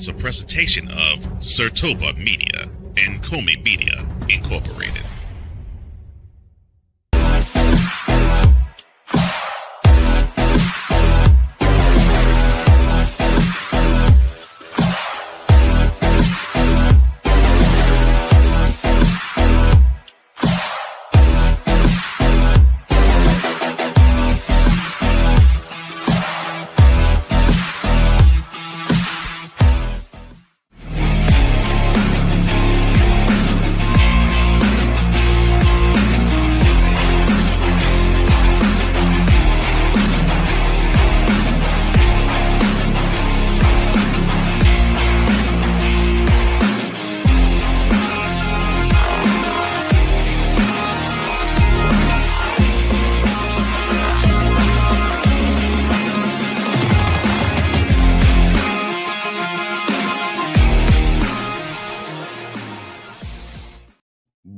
is a presentation of SIRTOBA Media and COMI Media Incorporated.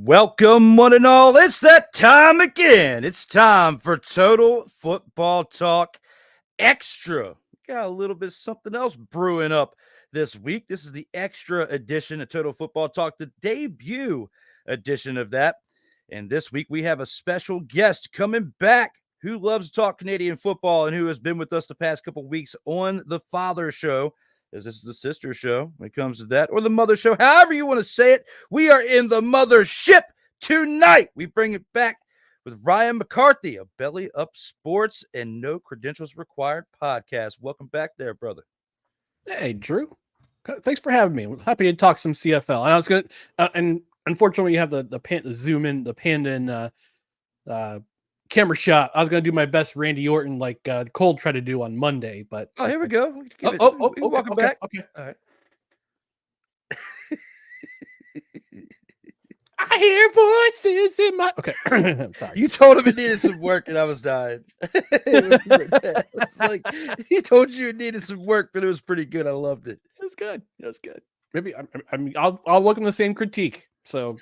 Welcome, one and all. It's that time again. It's time for Total Football Talk Extra. We got a little bit of something else brewing up this week. This is the extra edition of Total Football Talk, the debut edition of that. And this week we have a special guest coming back who loves to talk Canadian football and who has been with us the past couple weeks on the Father Show, as this is the sister show when it comes to that, or the mother show, however you want to say it. We are in the mothership tonight. We bring it back with Ryan McCarthy of Belly Up Sports and No Credentials Required podcast. Welcome back there, brother. Hey, Drew. Thanks for having me. I'm happy to talk some CFL. And I was going to, and unfortunately, you have the zoom in, the panned in camera shot. I was going to do my best Randy Orton like Cole tried to do on Monday, but here we go. Welcome back. Okay. All right. I hear voices in my. Okay, I'm sorry. You told him it needed some work, and I was dying. It's like he told you it needed some work, but it was pretty good. I loved it. It was good. It was good. Maybe I'll welcome the same critique. So,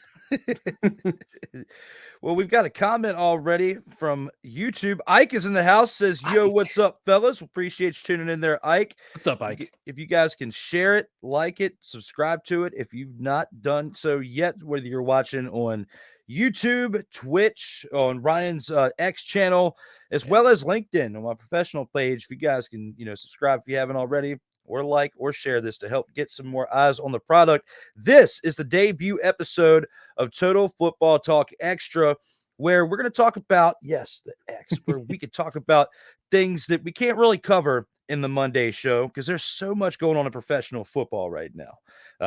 well, we've got a comment already from YouTube. Ike is in the house, says, yo, what's up, fellas? Appreciate you tuning in there, Ike. What's up, Ike? If you guys can share it, like it, subscribe to it. If you've not done so yet, whether you're watching on YouTube, Twitch, on Ryan's X channel, as well as LinkedIn on my professional page, if you guys can, subscribe if you haven't already, or like or share this to help get some more eyes on the product. This is the debut episode of Total Football Talk Extra, where we're going to talk about, yes, the X, where we could talk about things that we can't really cover in the Monday show because there's so much going on in professional football right now.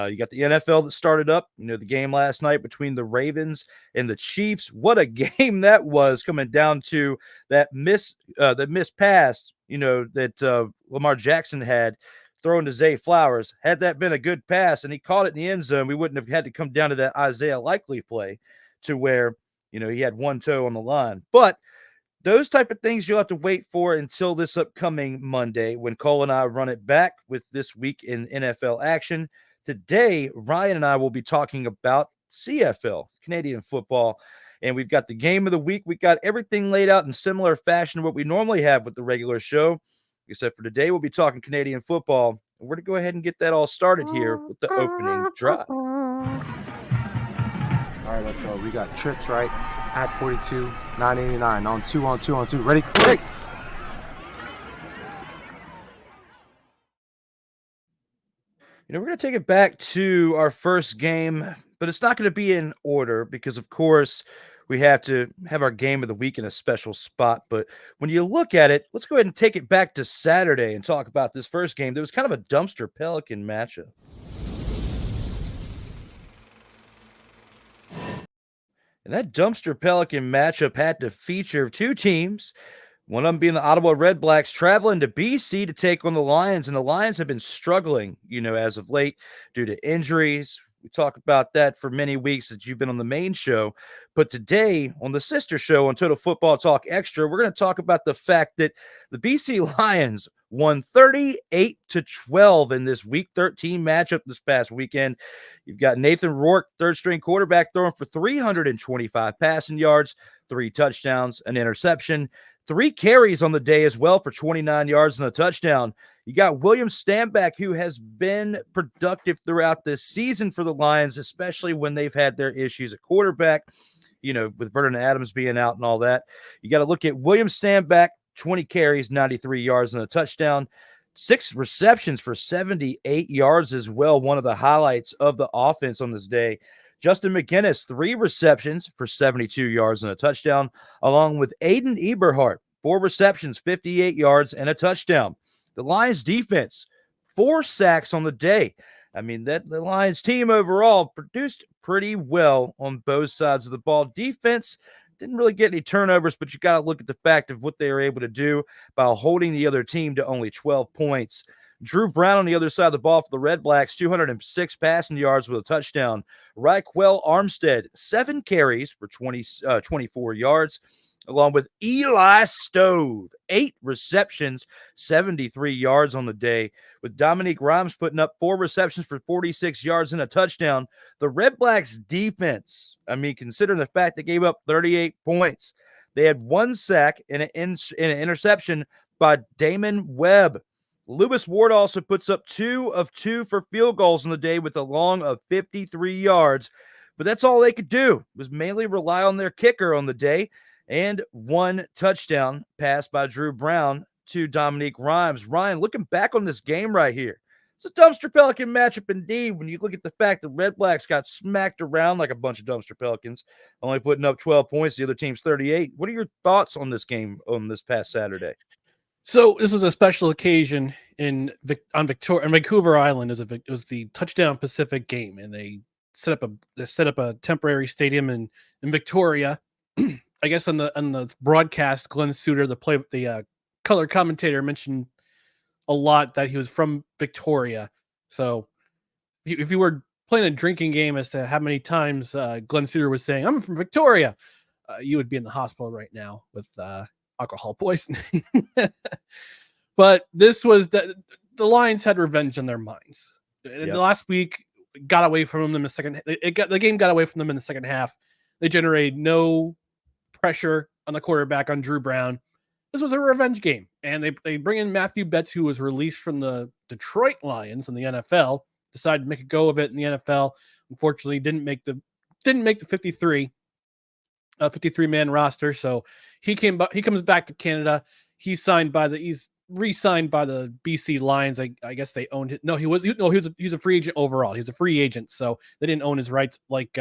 You got the NFL that started up, the game last night between the Ravens and the Chiefs. What a game that was, coming down to that missed pass, that Lamar Jackson had throwing to Zay Flowers. Had that been a good pass and he caught it in the end zone, we wouldn't have had to come down to that Isaiah Likely play to where, he had one toe on the line. But those type of things you'll have to wait for until this upcoming Monday when Cole and I run it back with this week in NFL action. Today, Ryan and I will be talking about CFL, Canadian football, and we've got the game of the week. We got everything laid out in similar fashion to what we normally have with the regular show. Except for today, we'll be talking Canadian football. We're going to go ahead and get that all started here with the opening drive. All right, let's go. We got trips right at 42, 989 on two. Ready? Ready. We're going to take it back to our first game, but it's not going to be in order because, of course, we have to have our game of the week in a special spot. But when you look at it, let's go ahead and take it back to Saturday and talk about this first game. There was kind of a dumpster Pelican matchup. And that dumpster Pelican matchup had to feature two teams, one of them being the Ottawa Redblacks traveling to BC to take on the Lions. And the Lions have been struggling, as of late due to injuries. We talk about that for many weeks that you've been on the main show. But today on the sister show on Total Football Talk Extra, we're going to talk about the fact that the BC Lions won 38-12 in this Week 13 matchup this past weekend. You've got Nathan Rourke, third-string quarterback, throwing for 325 passing yards, 3 touchdowns, an interception. 3 carries on the day as well for 29 yards and a touchdown. You got William Stanback, who has been productive throughout this season for the Lions, especially when they've had their issues at quarterback, with Vernon Adams being out and all that. You got to look at William Stanback, 20 carries, 93 yards and a touchdown. 6 receptions for 78 yards as well, one of the highlights of the offense on this day. Justin McGinnis, 3 receptions for 72 yards and a touchdown, along with Aiden Eberhardt, 4 receptions, 58 yards and a touchdown. The Lions defense, 4 sacks on the day. I mean, the Lions team overall produced pretty well on both sides of the ball. Defense didn't really get any turnovers, but you got to look at the fact of what they were able to do by holding the other team to only 12 points. Drew Brown on the other side of the ball for the Redblacks, 206 passing yards with a touchdown. Raquel Armstead, 7 carries for 24 yards, along with Eli Stove, 8 receptions, 73 yards on the day, with Dominique Rhymes putting up 4 receptions for 46 yards and a touchdown. The Redblacks defense, considering the fact they gave up 38 points, they had 1 sack and an interception by Damon Webb. Lewis Ward also puts up 2 of 2 for field goals on the day with a long of 53 yards. But that's all they could do, was mainly rely on their kicker on the day, and 1 touchdown pass by Drew Brown to Dominique Rhymes. Ryan, looking back on this game right here, it's a dumpster pelican matchup indeed when you look at the fact the Redblacks got smacked around like a bunch of dumpster pelicans, only putting up 12 points, the other team's 38. What are your thoughts on this game on this past Saturday? So this was a special occasion on Vancouver Island. It was the Touchdown Pacific game, and they set up a temporary stadium in Victoria. I guess on the broadcast, Glenn Suter, the color commentator, mentioned a lot that he was from Victoria. So if you were playing a drinking game as to how many times Glenn Suter was saying, "I'm from Victoria," you would be in the hospital right now with alcohol poisoning. But this was the Lions had revenge in their minds. Yep. The last week got away from them in the second. The game got away from them in the second half. They generated no pressure on the quarterback, on Drew Brown. This was a revenge game, and they bring in Matthew Betts, who was released from the Detroit Lions in the NFL. Decided to make a go of it in the NFL. Unfortunately, didn't make the 53-man roster. So he comes back to Canada. He's re-signed by the BC Lions. I guess they owned it. No, he was a free agent overall. He was a free agent, so they didn't own his rights like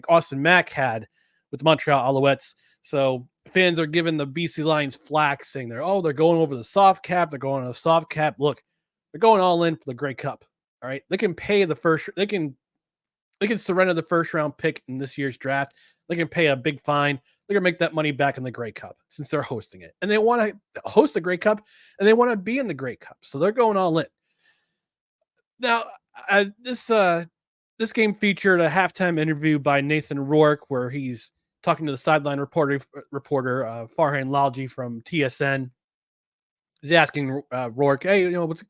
Austin Mack had with the Montreal Alouettes. So fans are giving the BC Lions flack, saying they're going over the soft cap. They're going on a soft cap. Look, they're going all in for the Grey Cup. All right, they can pay the first. They can surrender the first round pick in this year's draft. They can pay a big fine. They're gonna make that money back in the Grey Cup since they're hosting it, and they want to host the Grey Cup, and they want to be in the Grey Cup. So they're going all in. Now, this game featured a halftime interview by Nathan Rourke, where he's talking to the sideline reporter Farhan Lalji from TSN. He's asking Rourke, "Hey, what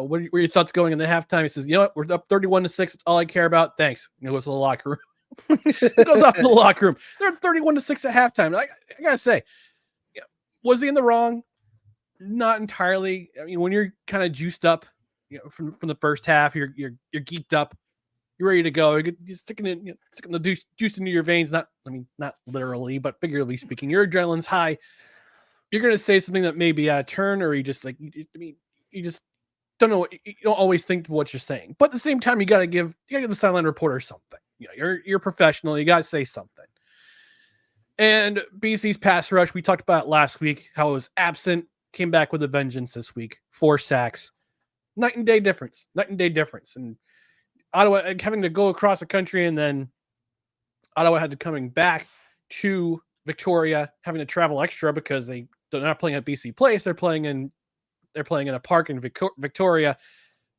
are your thoughts going in the halftime?" He says, "You know what? We're up 31-6. It's all I care about. Thanks." Goes to the locker room. Goes off to the locker room. They're 31-6 at halftime. I gotta say, was he in the wrong? Not entirely. I mean, when you're kind of juiced up, from the first half, you're geeked up, you're ready to go. You're sticking the juice into your veins. Not literally, but figuratively speaking. Your adrenaline's high. You're gonna say something that may be out of turn, or you just don't know. You don't always think what you're saying, but at the same time, you gotta give the sideline reporter something. You're professional. You gotta say something. And BC's pass rush, we talked about it last week, how it was absent. Came back with a vengeance this week. 4 sacks. Night and day difference. And Ottawa having to go across the country, and then Ottawa had to coming back to Victoria, having to travel extra because they're not playing at BC Place. They're playing in a park in Victoria.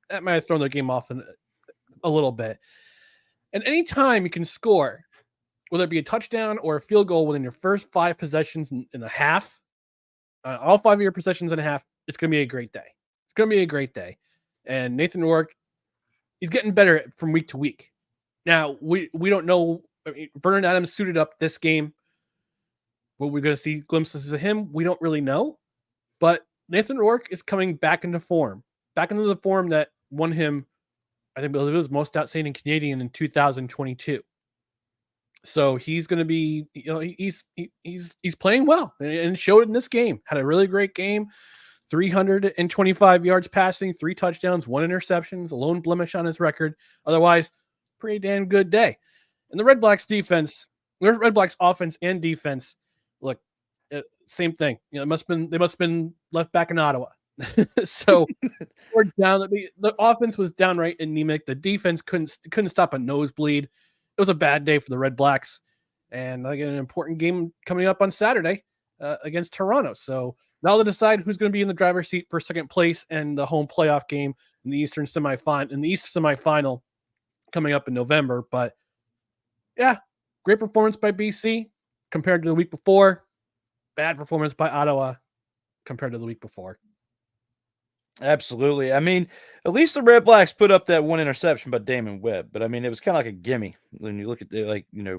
That might have thrown their game off a little bit. And anytime you can score, whether it be a touchdown or a field goal within your first 5 possessions in the half, all 5 of your possessions in a half, it's going to be a great day. And Nathan Rourke, he's getting better from week to week. Now, we don't know. I mean, Vernon Adams suited up this game. What we're going to see glimpses of him, we don't really know. But Nathan Rourke is coming back into the form that won him, I think, it was most outstanding Canadian in 2022. So he's going to be, he's playing well and showed it in this game. Had a really great game. 325 yards passing, 3 touchdowns, 1 interception, a lone blemish on his record. Otherwise, pretty damn good day. And the Redblacks offense and defense, look, same thing. They must have been left back in Ottawa. So we're down. The offense was downright anemic. The defense couldn't stop a nosebleed. It was a bad day for the Redblacks, and I get an important game coming up on Saturday against Toronto. So now they'll decide who's going to be in the driver's seat for second place and the home playoff game in the East semifinal coming up in November. But yeah, great performance by BC compared to the week before. Bad performance by Ottawa compared to the week before. Absolutely. I mean, at least the Redblacks put up that 1 interception by Damon Webb, but I mean, it was kind of like a gimme when you look at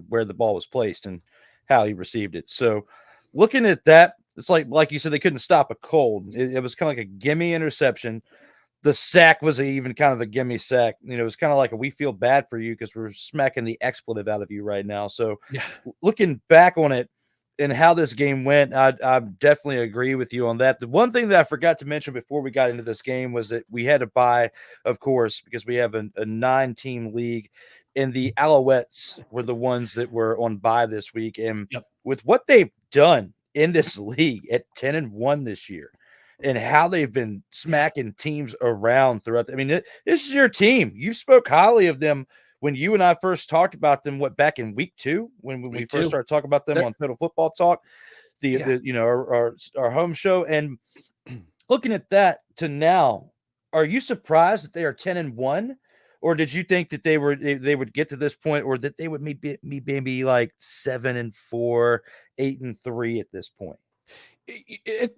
where the ball was placed and how he received it. So looking at that, it's like you said, they couldn't stop a cold. It was kind of like a gimme interception. The sack was even kind of a gimme sack. It was kind of like we feel bad for you because we're smacking the expletive out of you right now. So yeah, looking back on it, and how this game went, I definitely agree with you on that. The one thing that I forgot to mention before we got into this game was that we had to buy, of course, because we have a 9-team league, and the Alouettes were the ones that were on bye this week. And with what they've done in this league at 10-1 this year, and how they've been smacking teams around throughout. I mean, this is your team. You spoke highly of them when you and I first talked about them, back in week 2, when we first started talking about them on Total Football Talk, our home show. And looking at that to now, are you surprised that they are 10-1, or did you think that they would get to this point, or that they would maybe like 7-4, 8-3 at this point?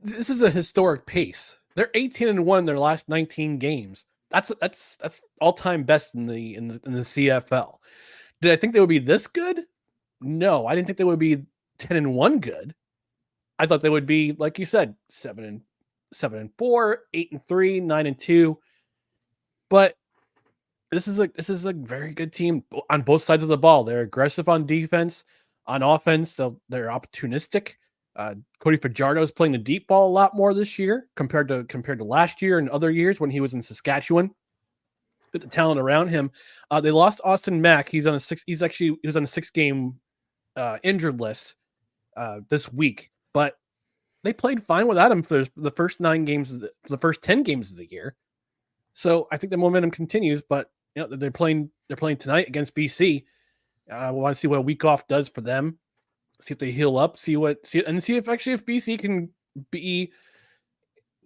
This is a historic pace. They're 18-1 in their last 19 games. That's all-time best in the CFL. Did I think they would be this good? No, I didn't think they would be 10-1 good. I thought they would be, like you said, 7-4, 8-3, 9-2. But this is a very good team on both sides of the ball. They're aggressive on defense. On offense, they're opportunistic. Cody Fajardo is playing the deep ball a lot more this year compared to last year and other years when he was in Saskatchewan. With the talent around him, they lost Austin Mack. He was on a 6-game injured list this week, but they played fine without him for the first 9 games, the first 10 games of the year. So I think the momentum continues. But they're playing tonight against BC. We want to see what a week off does for them. See if they heal up, see if BC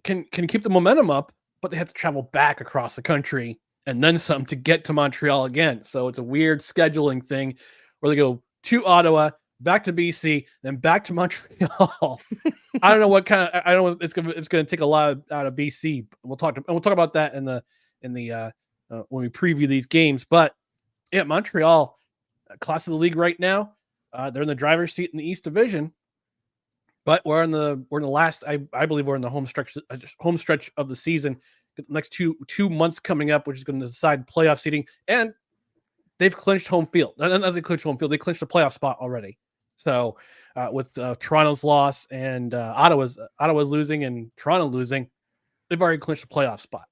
can keep the momentum up, but they have to travel back across the country and then some to get to Montreal again. So it's a weird scheduling thing where they go to Ottawa, back to BC, then back to Montreal. I don't know what kind of, I don't know. It's going to take a lot out of BC. We'll talk about that in the when we preview these games. But yeah, Montreal, class of the league right now. They're in the driver's seat in the East Division, but we're in the last. I believe we're in the home stretch of the season. The next two months coming up, which is going to decide playoff seeding, and they've clinched home field. Not they clinched home field; they clinched the playoff spot already. So with Toronto's loss and Ottawa's losing and Toronto losing, they've already clinched the playoff spot.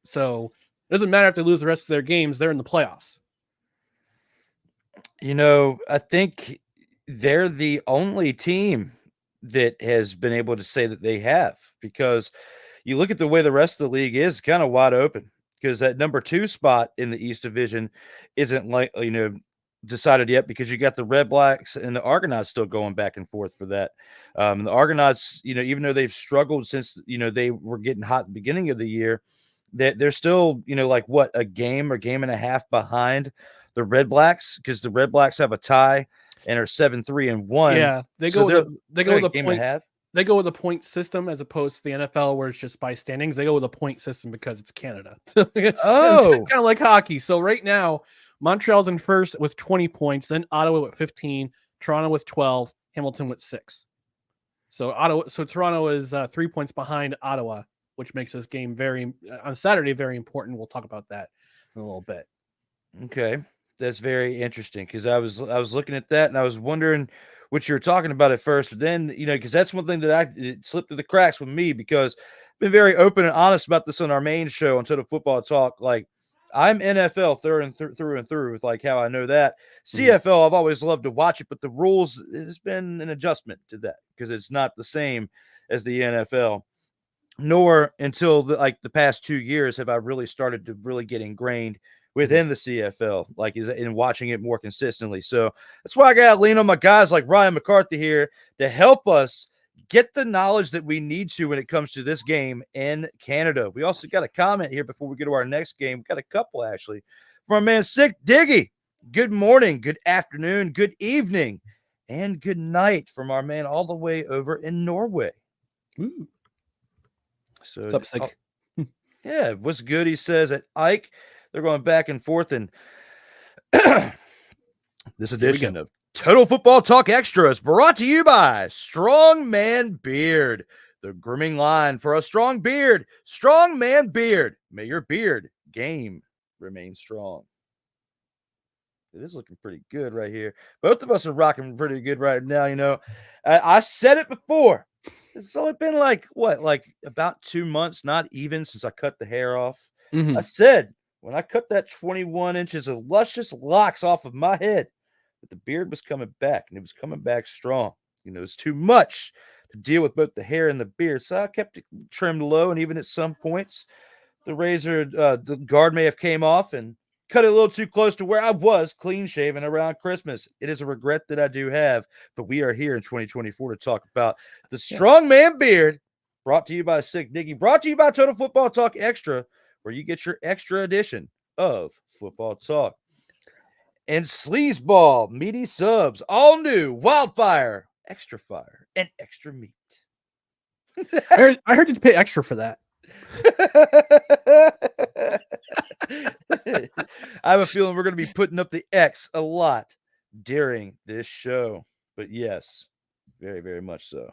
So it doesn't matter if they lose the rest of their games; they're in the playoffs. I think they're the only team that has been able to say that they have, because you look at the way the rest of the league is kind of wide open, because that number 2 spot in the East Division isn't decided yet, because you got the Redblacks and the Argonauts still going back and forth for that. The Argonauts, even though they've struggled since, they were getting hot at the beginning of the year, they're still, a game or game and a half behind the Redblacks, because the Redblacks have a tie and are 7-3-1. Yeah, they go with the points. They go with a point system as opposed to the NFL where it's just by standings. They go with a point system because it's Canada. Oh, it's kind of like hockey. So right now, Montreal's in first with 20 points, then Ottawa with 15, Toronto with 12, Hamilton with 6. So Toronto is 3 points behind Ottawa, which makes this game on Saturday very important. We'll talk about that in a little bit. Okay, that's very interesting because I was looking at that and I was wondering what you were talking about at first, but then because that's one thing that it slipped through the cracks with me because I've been very open and honest about this on our main show on Total Football Talk. Like I'm NFL through and through with like how I know that CFL. I've always loved to watch it, but the rules has been an adjustment to that because it's not the same as the NFL. Nor until the past 2 years have I really started to really get ingrained within the CFL, like in watching it more consistently. So that's why I got to lean on my guys like Ryan McCarthy here to help us get the knowledge that we need to when it comes to this game in Canada. We also got a comment here before we get to our next game. We got a couple actually from our man Sick Diggy. Good morning, good afternoon, good evening, and good night from our man all the way over in Norway. Ooh. So What's up, Sick? Yeah, what's good? He says at Ike. They're going back and forth in this edition of Total Football Talk XTRA is brought to you by Strong Man Beard, the grooming line for a strong beard. Strong Man Beard. May your beard game remain strong. It is looking pretty good right here. Both of us are rocking pretty good right now. I said it before. It's only been like about 2 months, not even since I cut the hair off. I said, when I cut that 21 inches of luscious locks off of my head, that the beard was coming back, and it was coming back strong. It was too much to deal with both the hair and the beard, so I kept it trimmed low, and even at some points, the razor, the guard may have came off and cut it a little too close to where I was clean-shaven around Christmas. It is a regret that I do have, but we are here in 2024 to talk about the Strong Man Beard, brought to you by Sick Diggy, brought to you by Total Football Talk Extra, where you get your extra edition of Football Talk. And Sleazeball, meaty subs, all new, Wildfire, Extra Fire, and Extra Meat. I heard you pay extra for that. I have a feeling we're going to be putting up the X a lot during this show. But yes, very, very much so.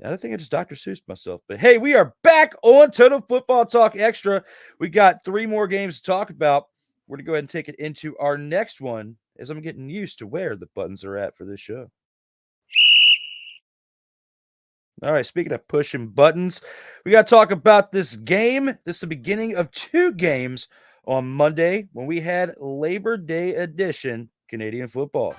I don't think I just Dr. Seussed myself, but hey, we are back on Total Football Talk Extra. We got 3 more games to talk about. We're going to go ahead and take it into our next one as I'm getting used to where the buttons are at for this show. All right, speaking of pushing buttons, we got to talk about this game. This is the beginning of 2 games on Monday when we had Labor Day edition Canadian football.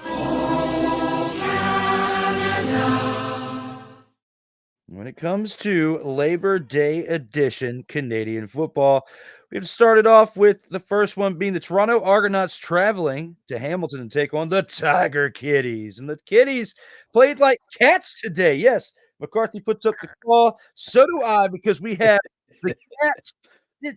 When it comes to Labor Day edition Canadian football, we've started off with the first one being the Toronto Argonauts traveling to Hamilton to take on the Tiger Kitties. And the Kitties played like cats today. Yes, McCarthy puts up the call. So do I, because we have the Cats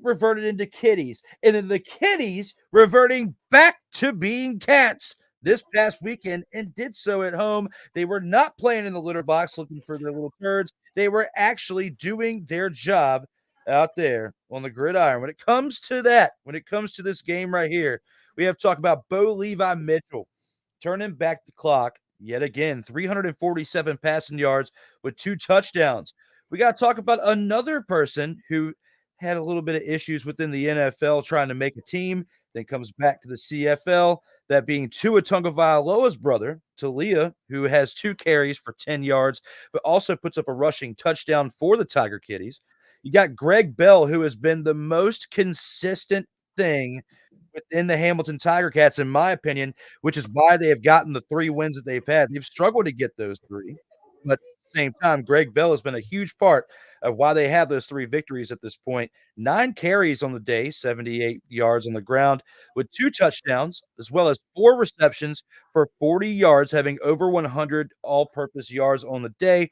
reverted into Kitties, and then the Kitties reverting back to being Cats this past weekend, and did so at home. They were not playing in the litter box looking for their little turds. They were actually doing their job out there on the gridiron. When it comes to that, when it comes to this game right here, we have to talk about Bo Levi Mitchell turning back the clock yet again. 347 passing yards with 2 touchdowns. We got to talk about another person who had a little bit of issues within the NFL trying to make a team, then comes back to the CFL, that being Tua Tagovailoa's brother, Talia, who has 2 carries for 10 yards, but also puts up a rushing touchdown for the Tiger Kitties. You got Greg Bell, who has been the most consistent thing within the Hamilton Tiger Cats, in my opinion, which is why they have gotten the 3 wins that they've had. They've struggled to get those 3, but at the same time, Greg Bell has been a huge part of why they have those 3 victories at this point. 9 carries on the day, 78 yards on the ground with 2 touchdowns, as well as 4 receptions for 40 yards, having over 100 all-purpose yards on the day.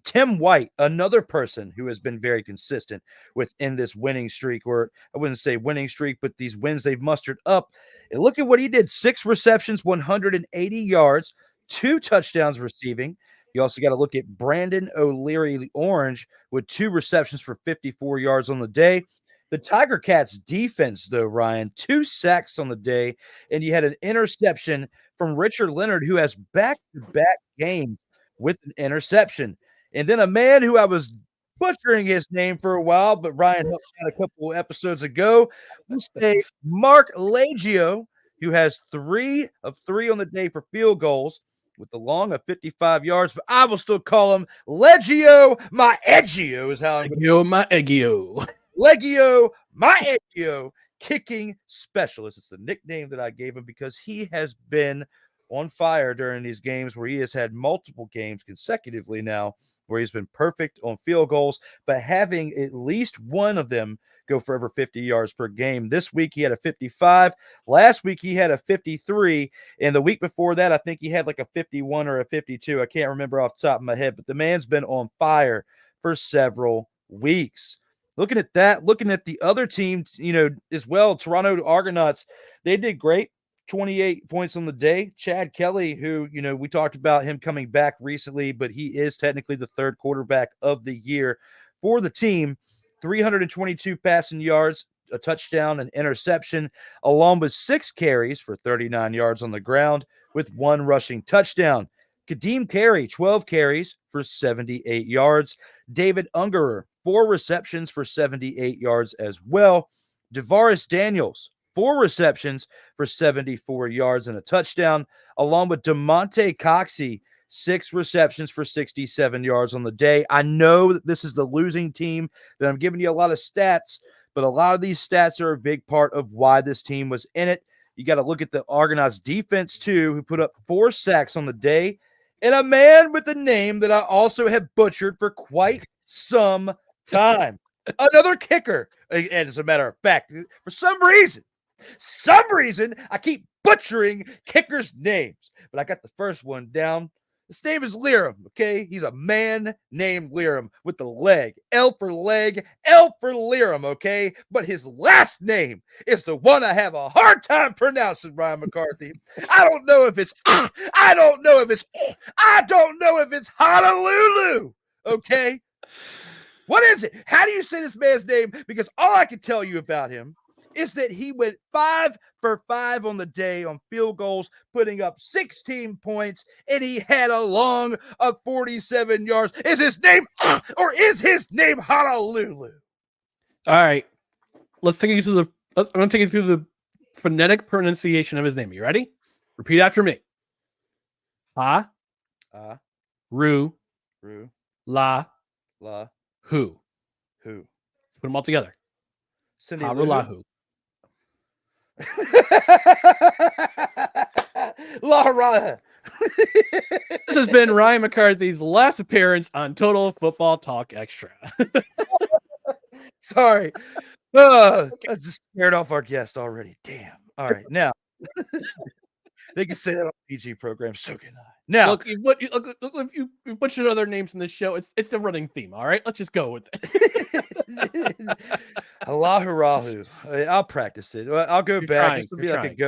Tim White, another person who has been very consistent within this winning streak, or I wouldn't say winning streak, but these wins they've mustered up. And look at what he did. 6 receptions, 180 yards, 2 touchdowns receiving. You also got to look at Brandon O'Leary Orange with 2 receptions for 54 yards on the day. The Tiger Cats defense, though, Ryan, 2 sacks on the day, and you had an interception from Richard Leonard, who has back-to-back games with an interception. And then a man who I was butchering his name for a while, but Ryan helped out a couple of episodes ago. We'll say Mark Leggio, who has 3 of 3 on the day for field goals with the long of 55 yards, but I will still call him Leggio. My Eggio is how I'm going Eggio, my Eggio. Leggio, my Eggio, kicking specialist. It's the nickname that I gave him because he has been on fire during these games where he has had multiple games consecutively now where he's been perfect on field goals, but having at least one of them go for over 50 yards per game. This week he had a 55. Last week he had a 53. And the week before that, I think he had like a 51 or a 52. I can't remember off the top of my head, but the man's been on fire for several weeks. Looking at that, looking at the other team, as well, Toronto Argonauts, they did great. 28 points on the day. Chad Kelly, who, we talked about him coming back recently, but he is technically the 3rd quarterback of the year for the team. 322 passing yards, a touchdown, an interception, along with 6 carries for 39 yards on the ground with 1 rushing touchdown. Kadeem Carey, 12 carries for 78 yards. David Ungerer, 4 receptions for 78 yards as well. DeVaris Daniels, 4 receptions for 74 yards and a touchdown, along with DeMonte Coxey, 6 receptions for 67 yards on the day. I know that this is the losing team, that I'm giving you a lot of stats, but a lot of these stats are a big part of why this team was in it. You got to look at the Argonauts defense too, who put up 4 sacks on the day, and a man with a name that I also have butchered for quite some time. Another kicker. And as a matter of fact, for some reason, I keep butchering kickers' names, but I got the first one down. His name is Liram, okay? He's a man named Liram with the leg. L for leg, L for Liram, okay? But his last name is the one I have a hard time pronouncing, Ryan McCarthy. I don't know if it's Honolulu, okay? What is it? How do you say this man's name? Because all I can tell you about him is that he went 5 for 5 on the day on field goals, putting up 16 points, and he had a long of 47 yards. Is his name Honolulu? All right. I'm going to take you through the phonetic pronunciation of his name. You ready? Repeat after me. Ha. Ru. La. Who. Put them all together. Harulahu. This has been Ryan McCarthy's last appearance on Total Football Talk Extra. Sorry. I just scared off our guest already. Damn. All right. Now, they can say that on PG program. So can I. Now, look, if you butchered other names in this show, it's a running theme. All right, let's just go with it. Alahurahu. I'll practice it. I'll go back. This will be like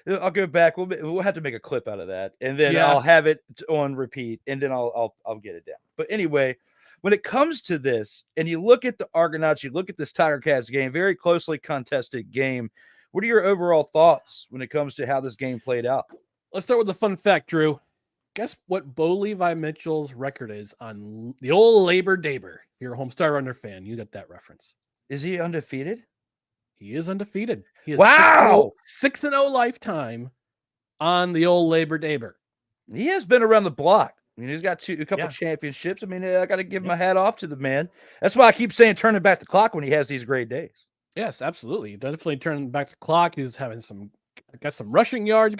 I'll go back. We'll have to make a clip out of that, and then I'll have it on repeat, and then I'll get it down. But anyway, when it comes to this, and you look at the Argonauts, you look at this Tiger Cats game, very closely contested game. What are your overall thoughts when it comes to how this game played out? Let's start with the fun fact, Drew. Guess what Bo Levi Mitchell's record is on the old Labor Daber? If you're a Homestar Runner fan, you got that reference. Is he undefeated? He is undefeated. He is wow! 6-0 lifetime on the old Labor Daber. He has been around the block. I mean, he's got a couple championships. I mean, I got to give my hat off to the man. That's why I keep saying turning back the clock when he has these great days. Yes, absolutely. Definitely turning back the clock. He's having some rushing yards.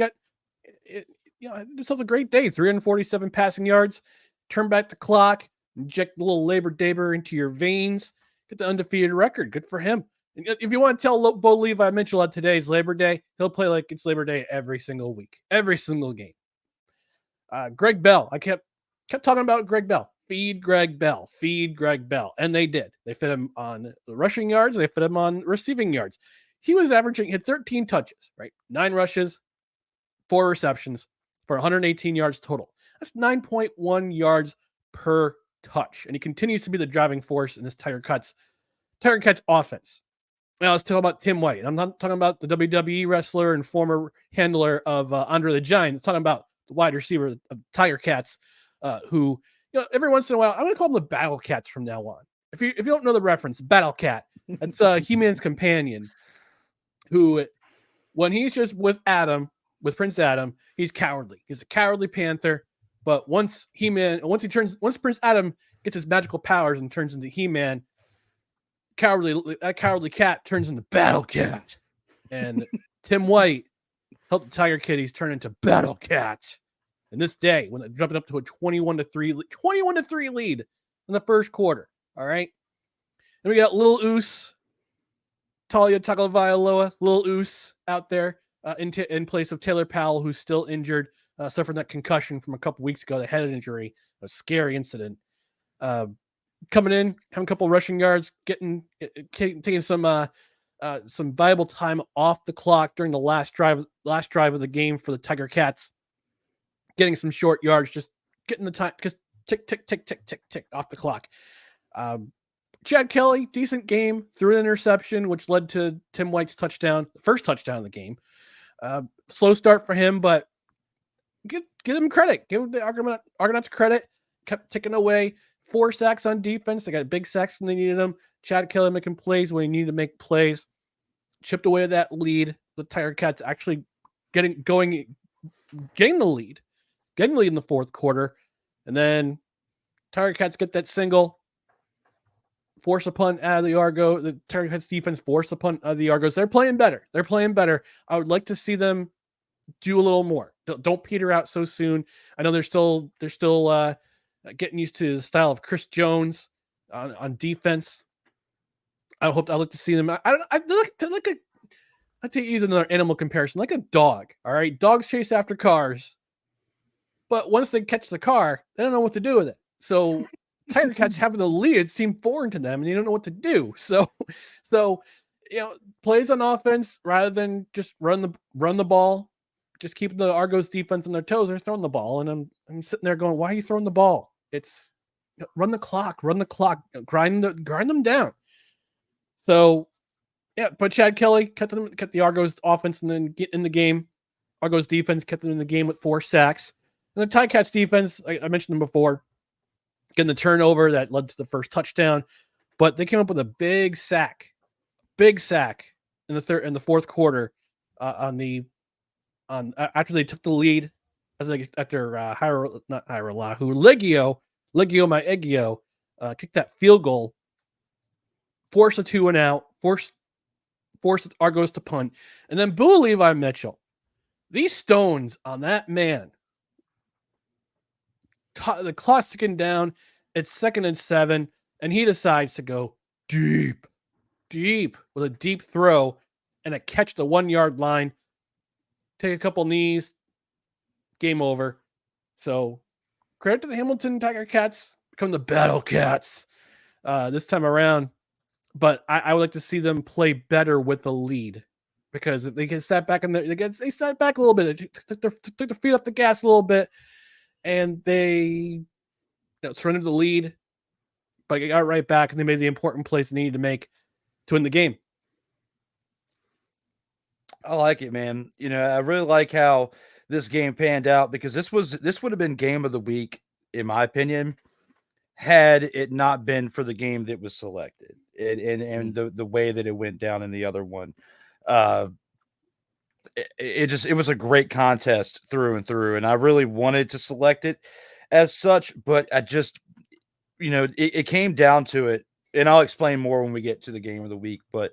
Himself a great day. 347 passing yards. Turn back the clock. Inject a little Labor Daber into your veins. Get the undefeated record. Good for him. If you want to tell Bo Levi Mitchell on today's Labor Day, he'll play like it's Labor Day every single week, every single game. Greg Bell. I kept talking about Greg Bell. Feed Greg Bell. Feed Greg Bell. And they did. They fit him on the rushing yards. They fit him on receiving yards. He was hit 13 touches, right? 9 rushes, 4 receptions for 118 yards total. That's 9.1 yards per touch. And he continues to be the driving force in this Tiger Cats offense. Now let's talk about Tim White. I'm not talking about the WWE wrestler and former handler of Andre the Giant. I'm talking about the wide receiver of Tiger Cats, who, every once in a while, I'm going to call them the Battle Cats from now on. If you don't know the reference, Battle Cat, it's He-Man's companion, who, when he's just with Prince Adam, he's cowardly. He's a cowardly panther. But once Prince Adam gets his magical powers and turns into He-Man, that cowardly cat turns into Battle Cat. And Tim White helped the Tiger Kitties turn into Battle Cat. And this day, when they're jumping up to a 21-3 lead in the first quarter. All right. And we got Lil Oos, Talia Tagovailoa, Lil Oos out there in place of Taylor Powell, who's still injured, suffering that concussion from a couple weeks ago, the head injury, a scary incident. Coming in, having a couple rushing yards, taking some valuable time off the clock during the last drive of the game for the Tiger Cats, getting some short yards, just getting the time, just tick, tick, tick, tick, tick, tick off the clock. Chad Kelly, decent game, threw an interception, which led to Tim White's touchdown, the first touchdown of the game. Slow start for him, but give him credit. Give the Argonauts credit. Kept ticking away. 4 sacks on defense. They got big sacks when they needed them. Chad Kelly making plays when he needed to make plays. Chipped away at that lead. The Tiger Cats actually getting the lead. Getting the lead in the fourth quarter. And then Tiger Cats get that single. Force a punt out of the Argo. The Tiger Cats defense force a punt out of the Argos. They're playing better. I would like to see them do a little more. Don't peter out so soon. I know they're still getting used to the style of Chris Jones on defense. I'd like to see them. I like to use another animal comparison, like a dog. All right, dogs chase after cars, but once they catch the car, they don't know what to do with it. So Tiger Cats having the lead seemed foreign to them, and they don't know what to do. So plays on offense rather than just run the ball. Just keeping the Argos defense on their toes. They're throwing the ball, and I'm sitting there going, "Why are you throwing the ball? It's run the clock, grind them down." So, yeah, but Chad Kelly kept the Argos offense and then get in the game. Argos defense kept them in the game with 4 sacks. And the Ticats defense, I mentioned them before, getting the turnover that led to the first touchdown, but they came up with a big sack in the fourth quarter after they took the lead, after Legio my Eggio kicked that field goal, forced a 2-and-out, forced Argos to punt, and then Boo Levi Mitchell. These stones on that man. The clock's ticking down. It's 2nd and 7, and he decides to go deep with a deep throw and a catch the 1-yard line. Take a couple knees, game over. So credit to the Hamilton Tiger Cats, become the Battle Cats this time around. But I would like to see them play better with the lead, because if they get sat back they sat back a little bit. They took their feet off the gas a little bit, and they surrendered the lead, but they got right back, and they made the important plays they needed to make to win the game. I like it, man. I really like how this game panned out, because this would have been game of the week, in my opinion, had it not been for the game that was selected and the way that it went down in the other one. It was a great contest through and through, and I really wanted to select it as such, but I just, it came down to it, and I'll explain more when we get to the game of the week. But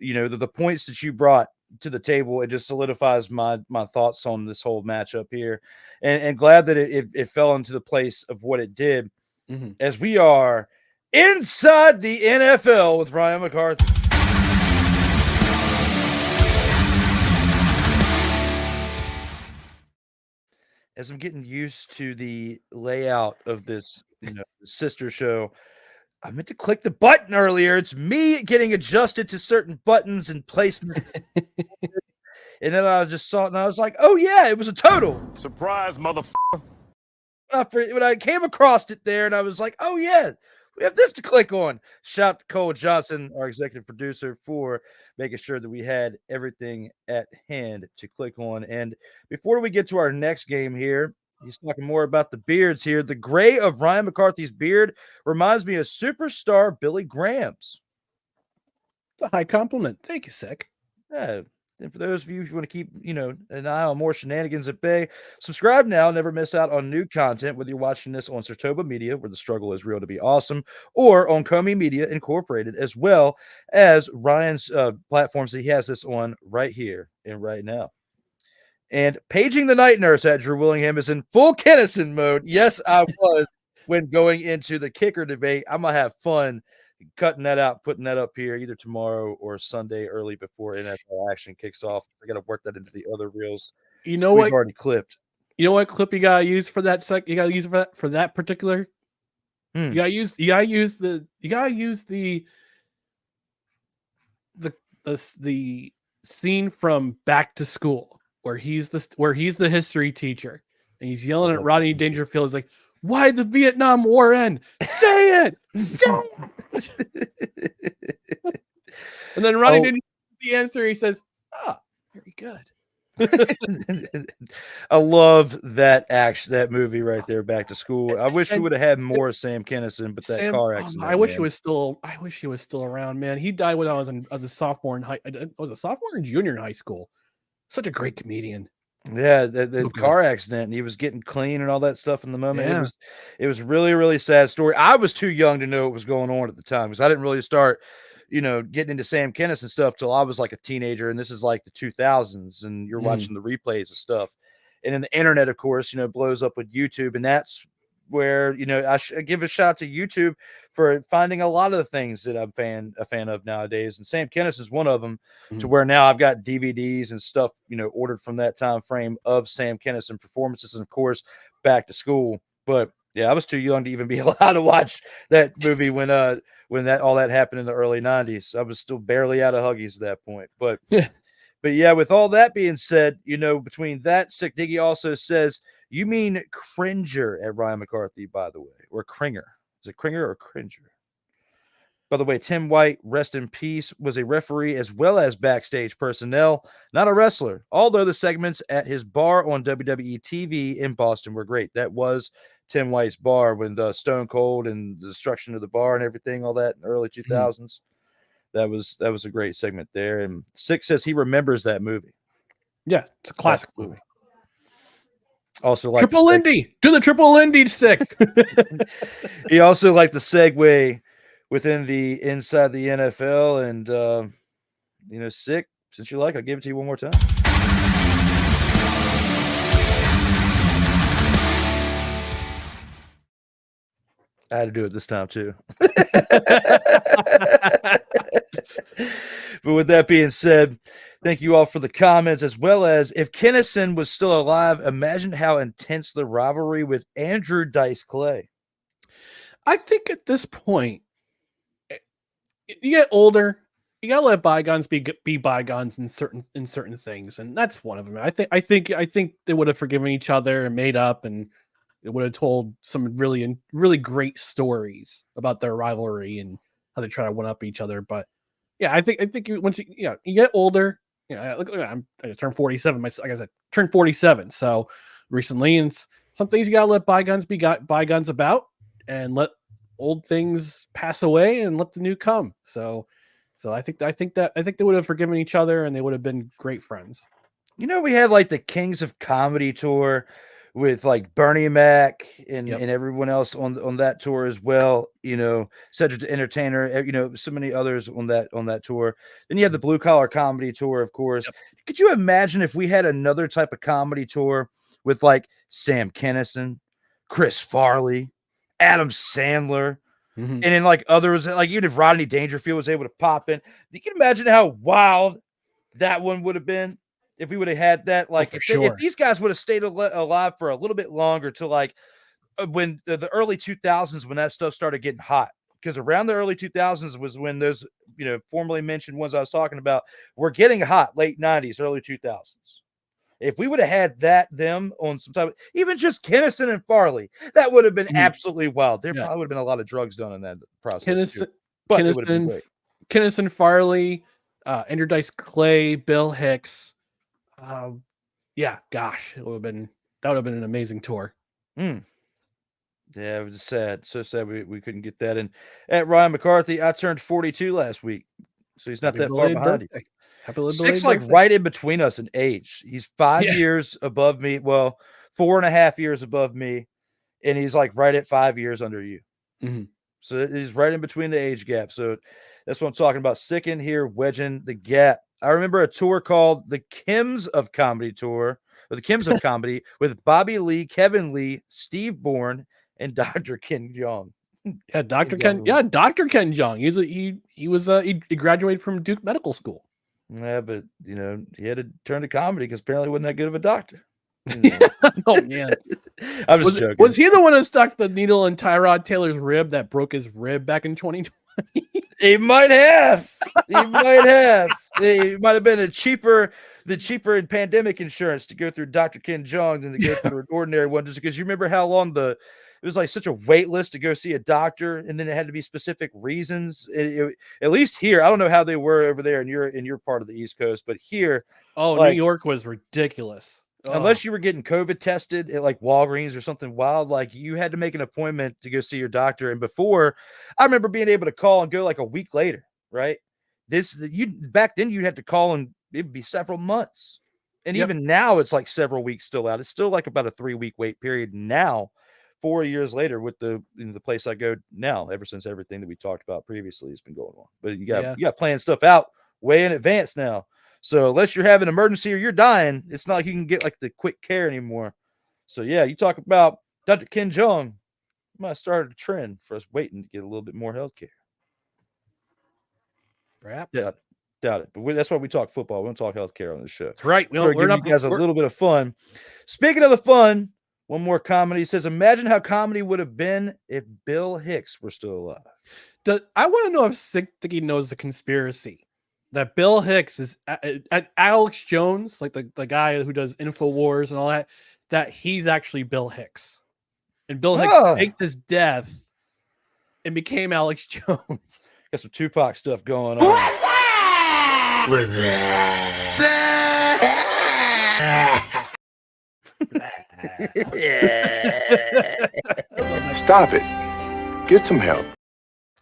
the points that you brought to the table, it just solidifies my thoughts on this whole matchup here, and glad that it fell into the place of what it did, as we are inside the NFL with Ryan McCarthy. As I'm getting used to the layout of this sister show, I meant to click the button earlier. It's me getting adjusted to certain buttons and placement. And then I just saw it, and I was like, oh, yeah, it was a total. Surprise, motherfucker. When I came across it there, and I was like, oh, yeah, we have this to click on. Shout out to Cole Johnson, our executive producer, for making sure that we had everything at hand to click on. And before we get to our next game here, He's talking more about the beards here. The gray of Ryan McCarthy's beard reminds me of superstar Billy Graham's. It's a high compliment. Thank you, Sick. Yeah. And for those of you who want to keep, an eye on more shenanigans at bay, subscribe now. Never miss out on new content, whether you're watching this on SIRTOBA Media, where the struggle is real to be awesome, or on COMI Media Incorporated, as well as Ryan's platforms that he has this on right here and right now. And paging the night nurse at Drew Willingham is in full Kennison mode. Yes, I was when going into the kicker debate. I'm going to have fun cutting that out, putting that up here either tomorrow or Sunday early before NFL action kicks off. I got to work that into the other reels. You know We've what? already clipped. You know what clip you gotta use for that You gotta use for that particular. You gotta use the scene from Back to School where he's the history teacher and he's yelling at Rodney Dangerfield. He's like, "Why did the Vietnam War end? Say it! Say it!" And then Rodney Dangerfield, the answer, he says, very good. I love that movie right there, Back to School. I wish we would have had more Sam Kennison, but that car accident. I wish he was still around, man. He died when I was a sophomore in high. I was a sophomore and junior in high school. Such a great comedian. Yeah, the car accident, and he was getting clean and all that stuff in the moment. Yeah. It was really, really sad story. I was too young to know what was going on at the time because I didn't really start, getting into Sam Kennison stuff till I was like a teenager, and this is like the 2000s, and you're watching the replays of stuff. And then the internet, of course, blows up with YouTube, and that's where, I give a shout out to YouTube for finding a lot of the things that I'm a fan of nowadays. And Sam Kennison is one of them, to where now I've got DVDs and stuff, ordered from that time frame of Sam Kennison performances, and of course, Back to School. But yeah, I was too young to even be allowed to watch that movie when all that happened in the early 90s. I was still barely out of Huggies at that point. But yeah, with all that being said, between that, Sick Diggy also says, you mean Cringer at Ryan McCarthy, by the way, or Kringer. Is it Kringer or Cringer? By the way, Tim White, rest in peace, was a referee as well as backstage personnel, not a wrestler, although the segments at his bar on WWE TV in Boston were great. That was Tim White's bar when the Stone Cold and the destruction of the bar and everything, all that in the early 2000s. That was a great segment there. And Sick says he remembers that movie. Yeah, it's a classic movie. Also, like Triple Indy. Do the Triple Indy, Sick. He also liked the segue within the inside the NFL. And Sick, since you like, I'll give it to you one more time. I had to do it this time too. But with that being said, thank you all for the comments, as well as, if Kennison was still alive, imagine how intense the rivalry with Andrew Dice Clay. I think at this point, you get older, you gotta let bygones be bygones in certain things, and that's one of them. I think they would have forgiven each other and made up, and it would have told some really great stories about their rivalry and how they try to one up each other. But yeah, I think once you get older, I just turned 47. Like I said, turned 47. So recently, and some things you gotta let bygones be bygones about, and let old things pass away and let the new come. So I think they would have forgiven each other and they would have been great friends. We had like the Kings of Comedy tour with like Bernie Mac and everyone else on that tour as well. Cedric the Entertainer, so many others on that tour. Then you have the Blue Collar Comedy tour, of course. Yep. Could you imagine if we had another type of comedy tour with like Sam Kennison, Chris Farley, Adam Sandler, and then like others, like even if Rodney Dangerfield was able to pop in, you can imagine how wild that one would have been if we would have had that. Like if these guys would have stayed alive for a little bit longer, to like when the early 2000s, when that stuff started getting hot, because around the early 2000s was when those, formerly mentioned ones I was talking about were getting hot, late 90s, early 2000s. If we would have had them on some type of, even just Kennison and Farley, that would have been absolutely wild. There probably would have been a lot of drugs done in that process. But it would have been great. Kennison, Farley, Andrew Dice Clay, Bill Hicks. That would have been an amazing tour. Yeah, it was sad. So sad we couldn't get that. And at Ryan McCarthy, I turned 42 last week. So he's not Happy that far belated behind you. birthday. Happy belated 6, like, birthday. right in between us in age. He's 5 Yeah. years above me. Well, 4.5 years above me. And he's like right at 5 years under you. Mm-hmm. So he's right in between the age gap. So that's what I'm talking about. Sicking here, wedging the gap. I remember a tour called the Kims of Comedy Tour, or the Kims of Comedy, with Bobby Lee, Kevin Lee, Steve Bourne, and Dr. Ken Jeong. Yeah, Dr. Ken. Yeah, Dr. Ken Jeong. He graduated from Duke Medical School. Yeah, but he had to turn to comedy because apparently he wasn't that good of a doctor. Oh man, I'm just joking. Was he the one who stuck the needle in Tyrod Taylor's rib that broke his rib back in 2020? He might have. He might have. It might have been the cheaper in pandemic insurance to go through Dr. Ken Jeong than to go through an ordinary one, just because you remember how long it was like such a wait list to go see a doctor, and then it had to be specific reasons. At least here, I don't know how they were over there in your part of the East Coast, but here, New York was ridiculous. Unless you were getting COVID tested at like Walgreens or something wild, like you had to make an appointment to go see your doctor. And before, I remember being able to call and go like a week later, right? Back then you had to call and it'd be several months. And even now it's like several weeks still out. It's still like about a 3-week wait period now, 4 years later with the place I go now, ever since everything that we talked about previously has been going on. But you got planning stuff out way in advance now. So unless you're having an emergency or you're dying, it's not like you can get like the quick care anymore. So yeah, you talk about Dr. Ken Jeong, might have started a trend for us waiting to get a little bit more health care. Perhaps. Doubt it. But that's why we talk football. We don't talk health care on this show. That's right. We're giving you guys a little bit of fun. Speaking of the fun, one more comedy says, imagine how comedy would have been if Bill Hicks were still alive. I want to know if Sticky knows the conspiracy that Bill Hicks is at Alex Jones, like the guy who does InfoWars and all that he's actually Bill Hicks. And Bill Hicks faked his death and became Alex Jones. Got some Tupac stuff going on. Stop it. Get some help.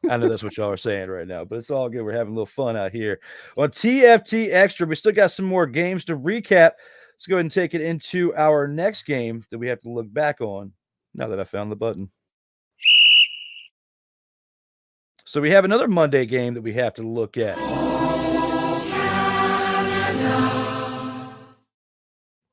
I know that's what y'all are saying right now, but it's all good. We're having a little fun out here. On TFT Extra, we still got some more games to recap. Let's go ahead and take it into our next game that we have to look back on now that I found the button. So we have another Monday game that we have to look at.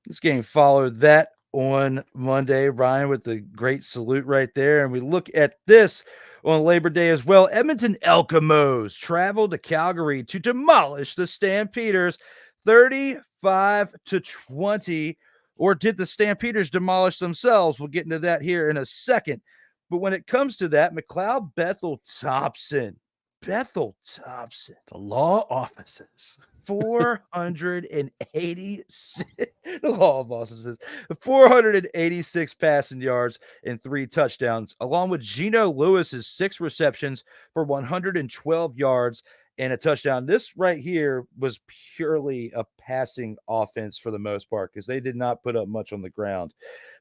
This game followed that on Monday, Ryan, with the great salute right there. And we look at this on Labor Day as well. Edmonton Elks traveled to Calgary to demolish the Stampeders 35-20. Or did the Stampeders demolish themselves? We'll get into that here in a second. But when it comes to that, McLeod Bethel Thompson, the law offices, 486, the law of offices, 486 passing yards and 3 touchdowns, along with Geno Lewis's 6 receptions for 112 yards and a touchdown. This right here was purely a passing offense for the most part because they did not put up much on the ground.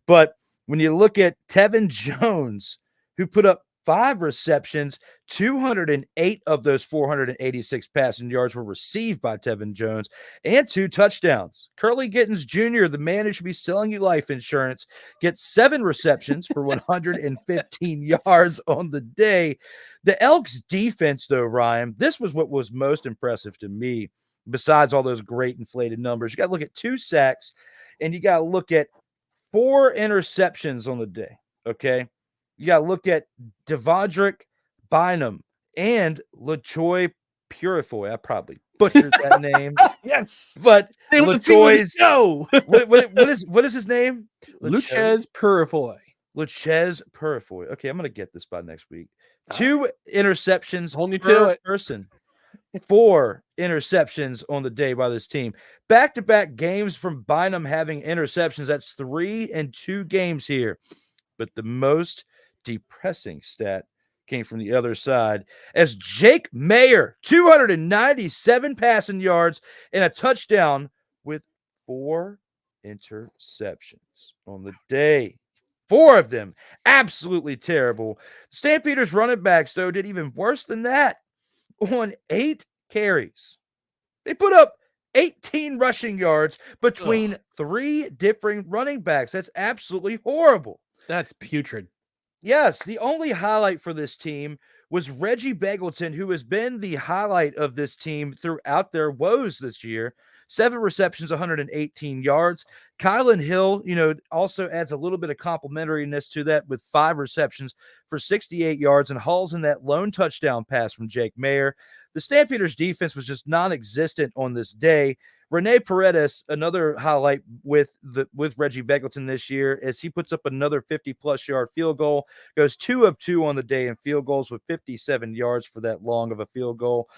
But when you look at Tevin Jones, who put up 5 receptions, 208 of those 486 passing yards were received by Tevin Jones, and 2 touchdowns. Curly Gittens Jr., the man who should be selling you life insurance, gets 7 receptions for 115 yards on the day. The Elks defense, though, Ryan, this was what was most impressive to me, besides all those great inflated numbers. You got to look at 2 sacks, and you got to look at 4 interceptions on the day, okay? You got to look at Devondrick Bynum and LaJoy Purifoy. I probably butchered that name. Yes. But LaJoy's what is his name? Luchez Purifoy. Luchez Purifoy. Okay, I'm going to get this by next week. 2 interceptions Hold me per to it. person. 4 interceptions on the day by this team. Back-to-back games from Bynum having interceptions. That's 3 in 2 games here. But the most depressing stat came from the other side as Jake Mayer, 297 passing yards and a touchdown with 4 interceptions on the day. 4 of them. Absolutely terrible. The Stampeders running backs, though, did even worse than that. On 8 carries, they put up 18 rushing yards between 3 different running backs. That's absolutely horrible. That's putrid. Yes, the only highlight for this team was Reggie Beggleton, who has been the highlight of this team throughout their woes this year. 7 receptions, 118 yards. Kylan Hill, also adds a little bit of complementariness to that with 5 receptions for 68 yards and hauls in that lone touchdown pass from Jake Mayer. The Stampeders defense was just non-existent on this day. Rene Paredes, another highlight with Reggie Beggleton this year, as he puts up another 50-plus yard field goal, goes 2 of 2 on the day in field goals with 57 yards for that long of a field goal.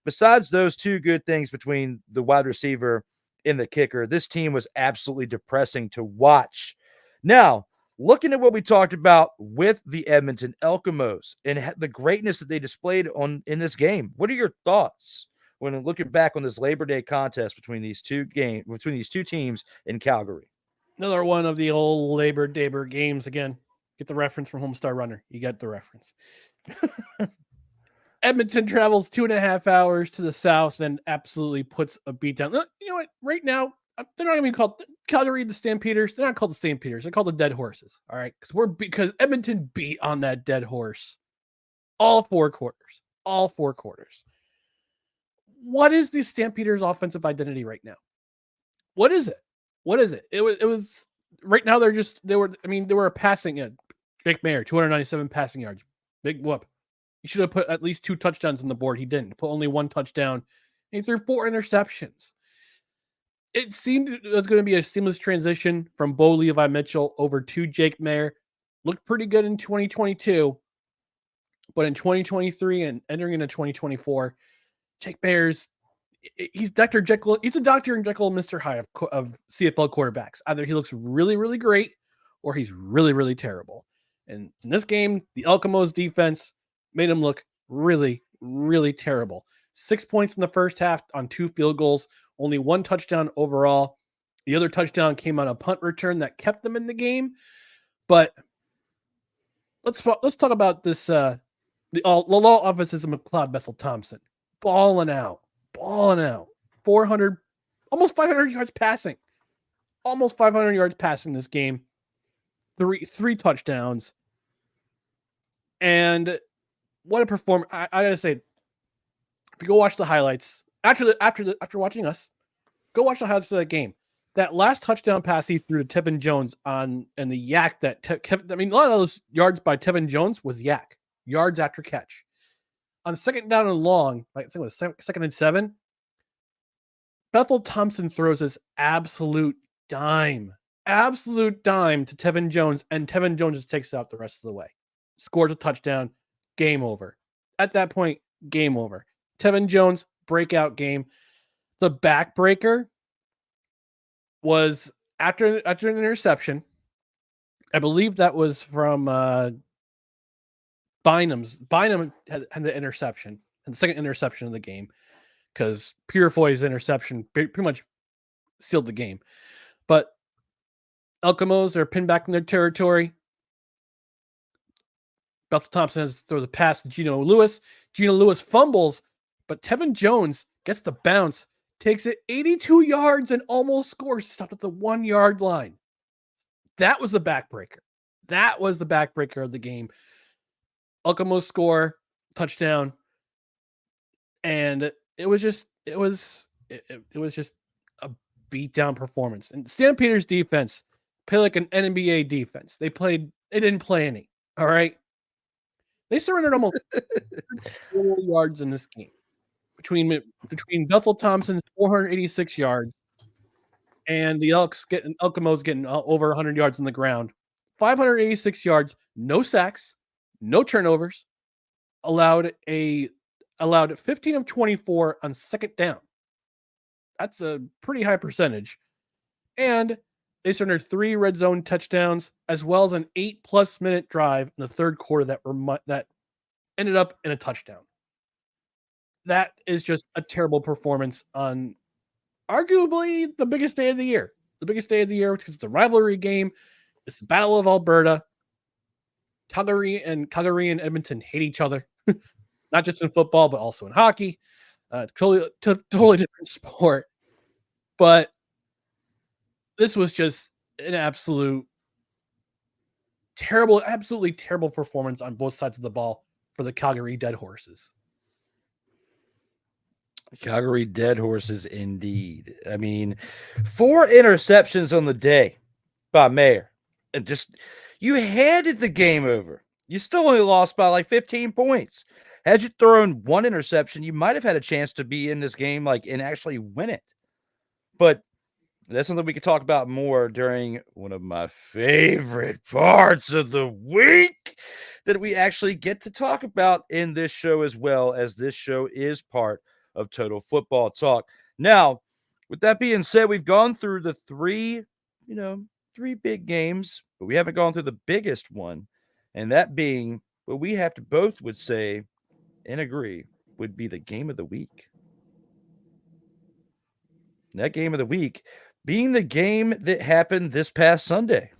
Besides those 2 good things between the wide receiver and the kicker, this team was absolutely depressing to watch. Now, looking at what we talked about with the Edmonton Elkamos and the greatness that they displayed in this game, what are your thoughts when looking back on this Labor Day contest between these two teams in Calgary? Another one of the old Labor Day games again. Get the reference from Homestar Runner. You get the reference. Edmonton travels 2.5 hours to the south, then absolutely puts a beat down. You know what? Right now, they're not even called Calgary the Stampeders. They're not called the Stampeders. They're called the Dead Horses. All right, because Edmonton beat on that dead horse all 4 quarters. All 4 quarters. What is the Stampeders' offensive identity right now? What is it? It was right now. They were passing. Jake Mayer, 297 passing yards. Big whoop. He should have put at least 2 touchdowns on the board. He didn't. Put only 1 touchdown. He threw 4 interceptions. It seemed it was going to be a seamless transition from Bo Levi Mitchell over to Jake Mayer. Looked pretty good in 2022. But in 2023 and entering into 2024, Jake Mayer's he's Dr. Jekyll. He's a Dr. and Jekyll, Mr. Hyde of CFL quarterbacks. Either he looks really, really great or he's really, really terrible. And in this game, the Elkamos defense made him look really, really terrible. 6 points in the first half on 2 field goals, only 1 touchdown overall. The other touchdown came on a punt return that kept them in the game. But let's talk about this. The law offenses of McLeod Bethel Thompson balling out, 400, almost 500 yards passing, this game. Three touchdowns, and what a performance! I gotta say, if you go watch the highlights after watching us, go watch the highlights of that game. That last touchdown pass he threw to Tevin Jones and the yak that a lot of those yards by Tevin Jones was yak yards after catch. On 2nd down and long, I think it was 2nd and 7. Bethel Thompson throws this absolute dime to Tevin Jones, and Tevin Jones just takes it out the rest of the way. Scores a touchdown, game over. At that point, game over. Tevin Jones, breakout game. The backbreaker was after an interception. I believe that was from Bynum's. Bynum had the interception, and the second interception of the game, because Purefoy's interception pretty much sealed the game. But Elkamos are pinned back in their territory. Bethel Thompson has to throw the pass to Geno Lewis. Geno Lewis fumbles, but Tevin Jones gets the bounce, takes it 82 yards, and almost scores, stopped at the 1 yard line. That was the backbreaker. That was the backbreaker of the game. Elkamos score, touchdown, and it was just a beat-down performance. And Stampeders defense played like an NBA defense. They didn't play any. All right. They surrendered almost 4 yards in this game. Between Bethel Thompson's 486 yards and the Elkamos getting over 100 yards on the ground. 586 yards, no sacks, no turnovers, allowed 15 of 24 on 2nd down. That's a pretty high percentage. And they surrendered 3 red zone touchdowns, as well as an 8+ minute drive in the 3rd quarter that ended up in a touchdown. That is just a terrible performance on arguably the biggest day of the year. The biggest day of the year because it's a rivalry game. It's the Battle of Alberta. Calgary and Edmonton hate each other, not just in football, but also in hockey. Totally different sport. But this was just an absolutely terrible performance on both sides of the ball for the Calgary Dead Horses. Calgary Dead Horses, indeed. I mean, 4 interceptions on the day by Mayer. And just, you handed the game over. You still only lost by like 15 points. Had you thrown 1 interception, you might have had a chance to be in this game and actually win it. But that's something we could talk about more during one of my favorite parts of the week that we actually get to talk about in this show, as well as this show is part of Total Football Talk. Now, with that being said, we've gone through the 3 big games, but we haven't gone through the biggest one, and that being what we have to both would say and agree would be the game of the week. That game of the week being the game that happened this past Sunday.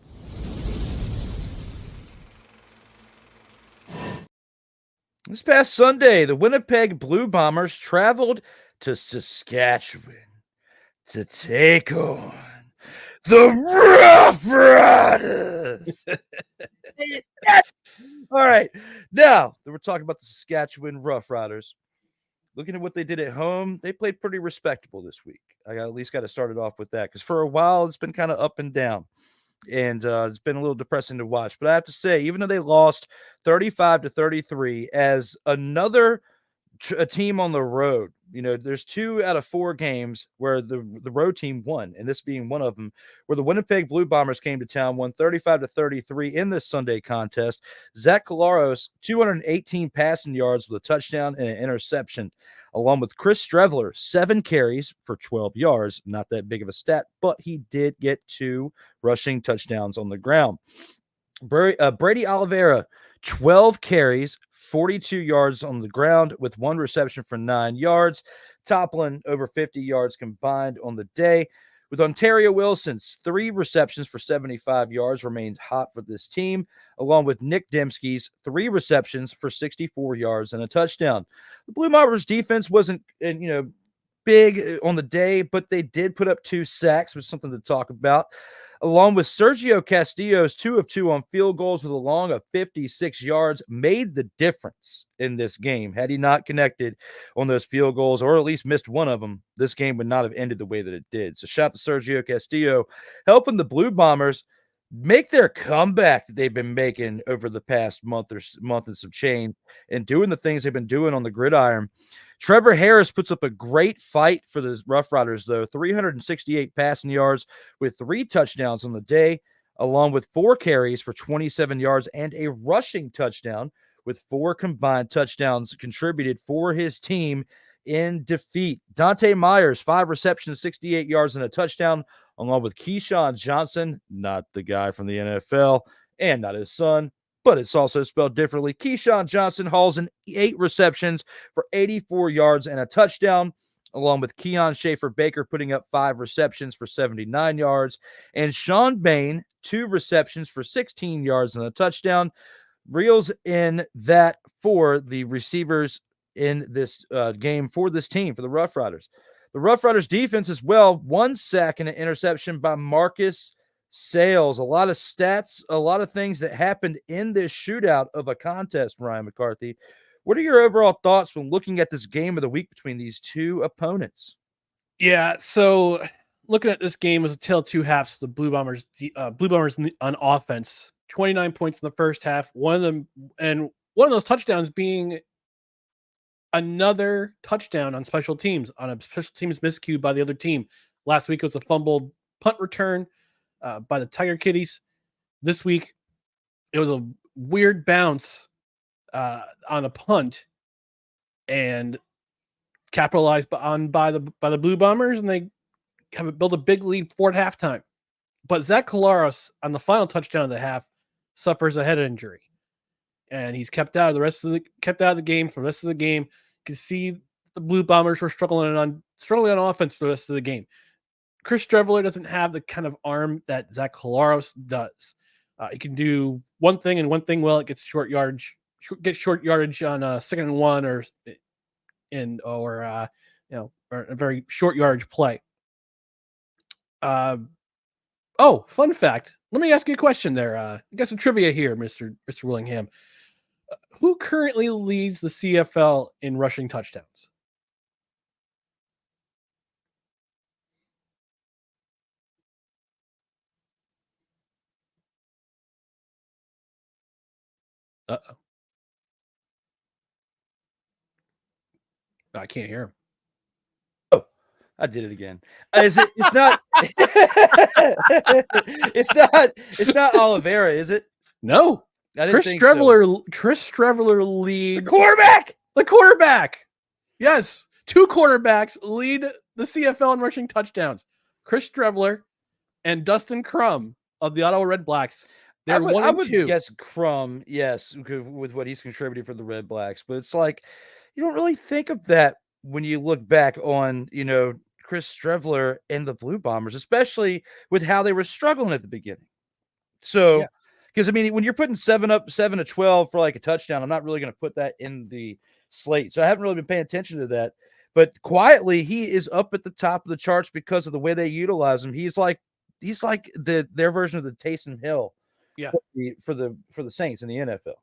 This past Sunday, the Winnipeg Blue Bombers traveled to Saskatchewan to take on the Roughriders. All right, now that we're talking about the Saskatchewan Roughriders, looking at what they did at home, they played pretty respectable this week. I at least got to start it off with that, because for a while it's been kind of up and down, and it's been a little depressing to watch. But I have to say, even though they lost 35-33, as another a team on the road, there's 2 out of 4 games where the road team won, and this being one of them, where the Winnipeg Blue Bombers came to town, won 35-33 in this Sunday contest. Zach Collaros, 218 passing yards with a touchdown and an interception, along with Chris Strevler, 7 carries for 12 yards. Not that big of a stat, but he did get 2 rushing touchdowns on the ground. Brady Oliveira, 12 carries, 42 yards on the ground with 1 reception for 9 yards. Toppling over 50 yards combined on the day. With Ontario Wilson's 3 receptions for 75 yards remains hot for this team, along with Nick Dembski's 3 receptions for 64 yards and a touchdown. The Blue Bombers defense wasn't, big on the day, but they did put up 2 sacks, which is something to talk about, along with Sergio Castillo's 2 of 2 on field goals with a long of 56 yards, made the difference in this game. Had he not connected on those field goals, or at least missed one of them, this game would not have ended the way that it did. So shout out to Sergio Castillo, helping the Blue Bombers make their comeback that they've been making over the past month and some change, and doing the things they've been doing on the gridiron. Trevor Harris puts up a great fight for the Roughriders, though. 368 passing yards with 3 touchdowns on the day, along with 4 carries for 27 yards and a rushing touchdown, with 4 combined touchdowns contributed for his team in defeat. Dante Myers, 5 receptions, 68 yards and a touchdown, along with Keyshawn Johnson, not the guy from the NFL, and not his son, but it's also spelled differently. Keyshawn Johnson hauls in 8 receptions for 84 yards and a touchdown, along with Keon Schaefer-Baker putting up 5 receptions for 79 yards, and Sean Bain, 2 receptions for 16 yards and a touchdown, reels in that for the receivers in this game for this team, for the Roughriders. The Roughriders defense as well, 1 sack and an interception by Marcus Sales. A lot of stats, a lot of things that happened in this shootout of a contest, Ryan McCarthy. What are your overall thoughts when looking at this game of the week between these 2 opponents? Yeah, so looking at this game as a tale of 2 halves, the Blue Bombers on offense, 29 points in the first half, one of those touchdowns being another touchdown on special teams, on a special teams miscue by the other team. Last week it was a fumbled punt return by the Tiger Kitties. This week it was a weird bounce on a punt and capitalized on by the Blue Bombers, and they have built a big lead for at halftime. But Zach Collaros on the final touchdown of the half suffers a head injury, and he's kept out of the game for the rest of the game. You can see the Blue Bombers were struggling on offense for the rest of the game. Chris Strevler doesn't have the kind of arm that Zach Collaros does. He can do one thing and one thing well. It gets short yardage on a 2nd and 1 or a very short yardage play. Fun fact. Let me ask you a question there. I got some trivia here, Mr. Willingham. Who currently leads the CFL in rushing touchdowns? Uh-oh. I can't hear him. Oh, I did it again. It's not it's not Oliveira, is it? No. Chris Streveler leads the quarterback. Yes. 2 quarterbacks lead the CFL in rushing touchdowns. Chris Streveler and Dustin Crum of the Ottawa Redblacks. They're 1 and 2. Guess Crum, yes, with what he's contributed for the Redblacks, but it's like you don't really think of that when you look back on, Chris Streveler and the Blue Bombers, especially with how they were struggling at the beginning. So, because I mean, when you're putting 7 to 12 for like a touchdown, I'm not really going to put that in the slate. So I haven't really been paying attention to that. But quietly, he is up at the top of the charts because of the way they utilize him. He's like their version of the Taysom Hill. Yeah, for the Saints in the NFL.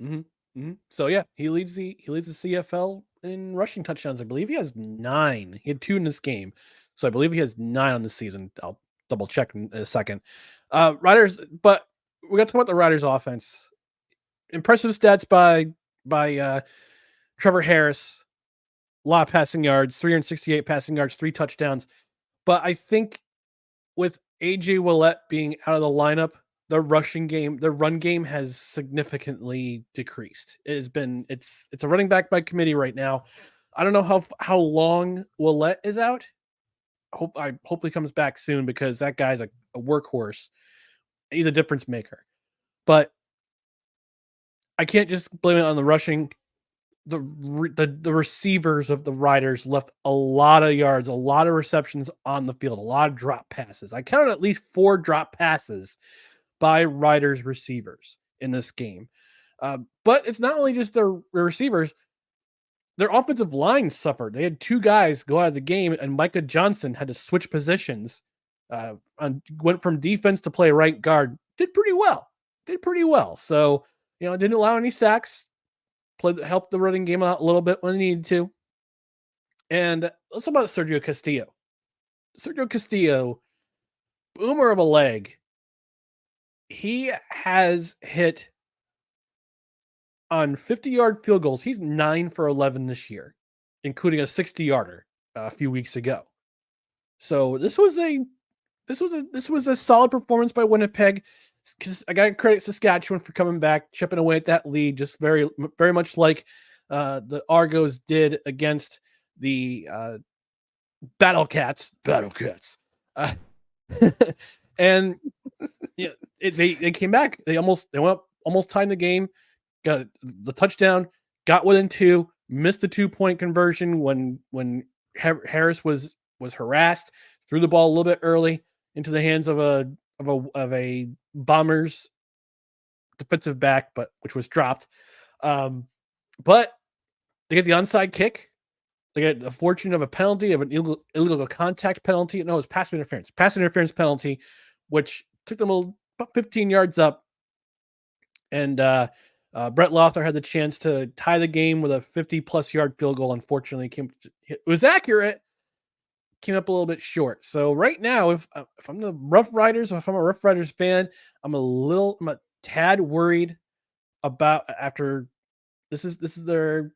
Mm-hmm. Mm-hmm. So yeah, he leads the CFL in rushing touchdowns. I believe he has 9. He had 2 in this game, so I believe he has 9 on the season. I'll double check in a second. Riders, but we got to talk about the Riders' offense. Impressive stats by Trevor Harris. A lot of passing yards, 368 passing yards, 3 touchdowns. But I think with AJ Ouellette being out of the lineup, the run game has significantly decreased. It's a running back by committee right now. I don't know how long Ouellette is out. I hope he comes back soon because that guy's a workhorse. He's a difference maker. But I can't just blame it on the rushing. The receivers of the Riders left a lot of yards, a lot of receptions on the field, a lot of drop passes. I counted at least 4 drop passes by Riders receivers in this game. But it's not only just their receivers. Their offensive line suffered. They had 2 guys go out of the game, and Micah Johnson had to switch positions. Went from defense to play right guard. Did pretty well. So, didn't allow any sacks. Helped the running game out a little bit when they needed to. And let's talk about Sergio Castillo. Sergio Castillo, boomer of a leg. He has hit on 50-yard field goals. He's 9 for 11 this year, including a 60-yarder a few weeks ago. So this was a solid performance by Winnipeg. I got to credit Saskatchewan for coming back, chipping away at that lead, just very, very much like the Argos did against the Battle Cats. And they came back. They almost timed the game, got the touchdown, got within 2, missed the 2-point conversion when Harris was harassed, threw the ball a little bit early into the hands of a Bombers defensive back, which was dropped. But they get the onside kick. They get the fortune of a penalty, of an illegal contact penalty. No, it was pass interference penalty, which took them about 15 yards up. And Brett Lothar had the chance to tie the game with a 50-plus yard field goal. Unfortunately, it was accurate, came up a little bit short. So right now, if I'm the Roughriders, if I'm a Roughriders fan, I'm a tad worried about after this is their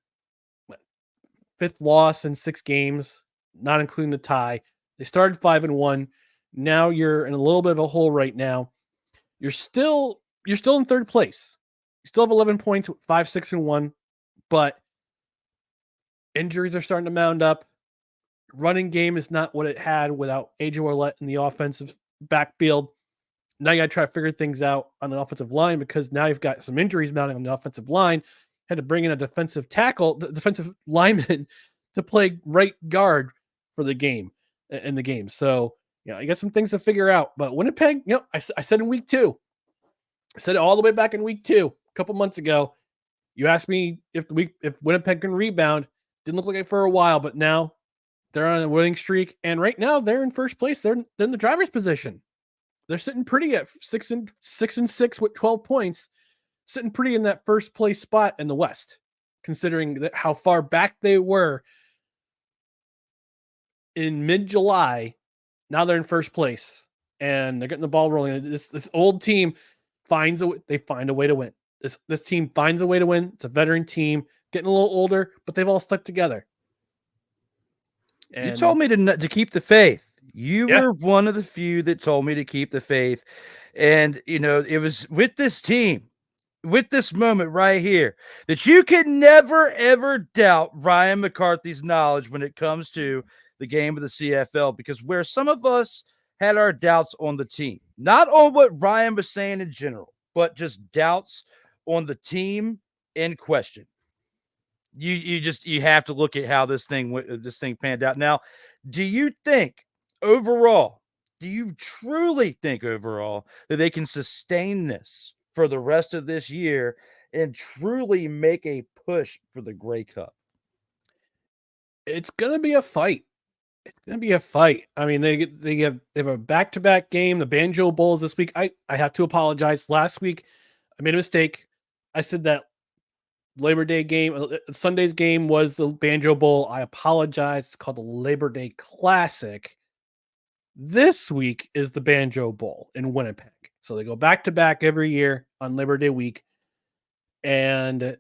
5th loss in 6 games, not including the tie. They started 5-1. Now you're in a little bit of a hole right now. You're still in 3rd place. You still have 11 points with 5-6-1, but injuries are starting to mound up. Running game is not what it had without AJ Ouellette in the offensive backfield. Now you got to try to figure things out on the offensive line because now you've got some injuries mounting on the offensive line. Had to bring in a defensive lineman to play right guard for the game. So, you got some things to figure out. But Winnipeg, I said in week 2, I said it all the way back in week 2, a couple months ago. You asked me if Winnipeg can rebound. Didn't look like it for a while, but now they're on a winning streak, and right now they're in first place. They're in the driver's position. They're sitting pretty at 6-6 with 12 points, sitting pretty in that first place spot in the West, considering how far back they were in mid-July. Now they're in first place, and they're getting the ball rolling. This old team find a way to win. This team finds a way to win. It's a veteran team, getting a little older, but they've all stuck together. And you told me to keep the faith. You Yeah. were one of the few that told me to keep the faith. And, it was with this team, with this moment right here, that you can never, ever doubt Ryan McCarthy's knowledge when it comes to the game of the CFL, because where some of us had our doubts on the team, not on what Ryan was saying in general, but just doubts on the team in question. You have to look at how this thing panned out. Now, do you truly think overall that they can sustain this for the rest of this year and truly make a push for the Grey Cup? It's gonna be a fight. I mean, they have a back-to-back game. The Banjo Bowl is this week. I have to apologize. Last week, I made a mistake. I said that Labor Day game, Sunday's game was the Banjo Bowl. I apologize. It's called the Labor Day Classic. This week is the Banjo Bowl in Winnipeg. So they go back to back every year on Labor Day week. And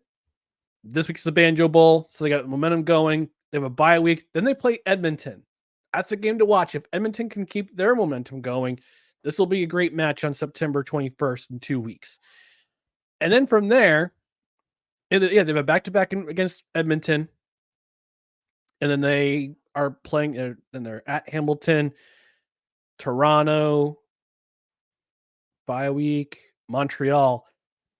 this week's the Banjo Bowl. So they got momentum going. They have a bye week. Then they play Edmonton. That's a game to watch. If Edmonton can keep their momentum going, this will be a great match on September 21st in 2 weeks. And then from there, they have a back-to-back against Edmonton. And then they are playing, and they're at Hamilton, Toronto, bye week, Montreal.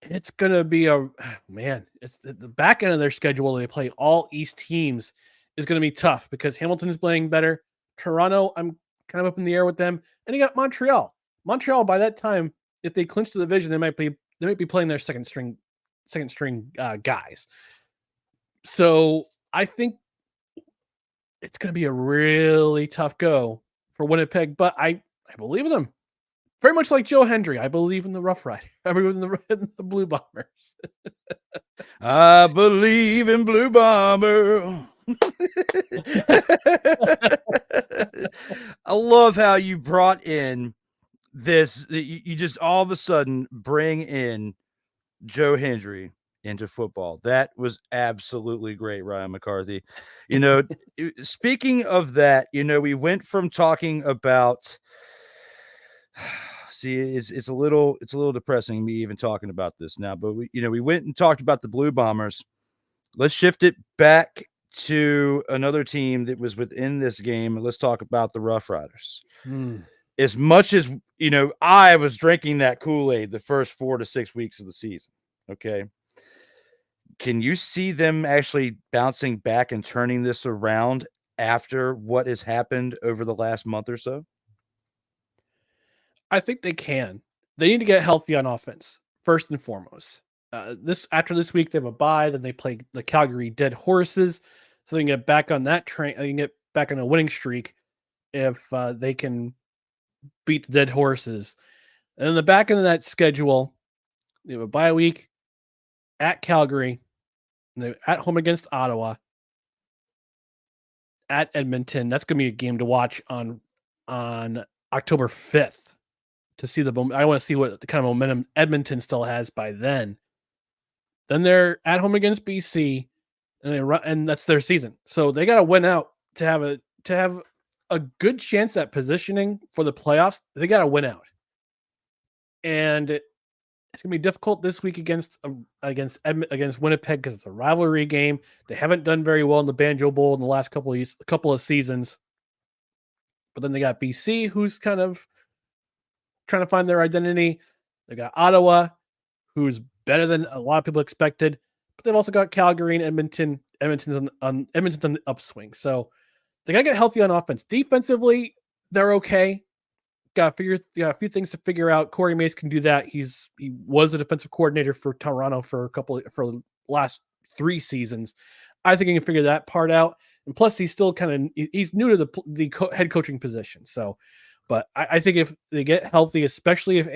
It's going to be it's the back end of their schedule. They play all East teams is going to be tough because Hamilton is playing better. Toronto, I'm kind of up in the air with them. And you got Montreal. Montreal, by that time, if they clinch the division, they might be playing their second string guys. So I think it's going to be a really tough go for Winnipeg, but I believe in them. Very much like Joe Hendry, I believe in the Roughriders. I believe in the Blue Bombers. I believe in Blue Bomber. I love how you brought in this. You just all of a sudden bring in Joe Hendry into football. That was absolutely great, Ryan McCarthy. Speaking of that, we went from talking about. See, it's a little depressing me even talking about this now, but we went and talked about the Blue Bombers. Let's shift it back to another team that was within this game. Let's talk about the Roughriders. As much as I was drinking that Kool-Aid the first 4 to 6 weeks of the season. Okay. Can you see them actually bouncing back and turning this around after what has happened over the last month or so? I think they can. They need to get healthy on offense, first and foremost. After this week, they have a bye. Then they play the Calgary Dead Horses, so they can get back on that train. They can get back on a winning streak if they can beat the Dead Horses. And in the back end of that schedule, they have a bye week at Calgary, and they're at home against Ottawa, at Edmonton. That's going to be a game to watch on October 5th. To see I want to see what the kind of momentum Edmonton still has by then. Then they're at home against BC, and that's their season. So they got to win out to have a good chance at positioning for the playoffs. They got to win out, and it's gonna be difficult this week against Winnipeg because it's a rivalry game. They haven't done very well in the Banjo Bowl in the last couple of seasons, but then they got BC, who's kind of trying to find their identity. They got Ottawa, who's better than a lot of people expected, but they've also got Calgary and Edmonton. Edmonton's on the upswing, so they gotta get healthy on offense. Defensively, they're okay, got a few things to figure out. Corey Mace can do that. He was a defensive coordinator for Toronto for the last 3 seasons. I think he can figure that part out. And plus, he's still he's new to the head coaching position. So, but I think if they get healthy, especially if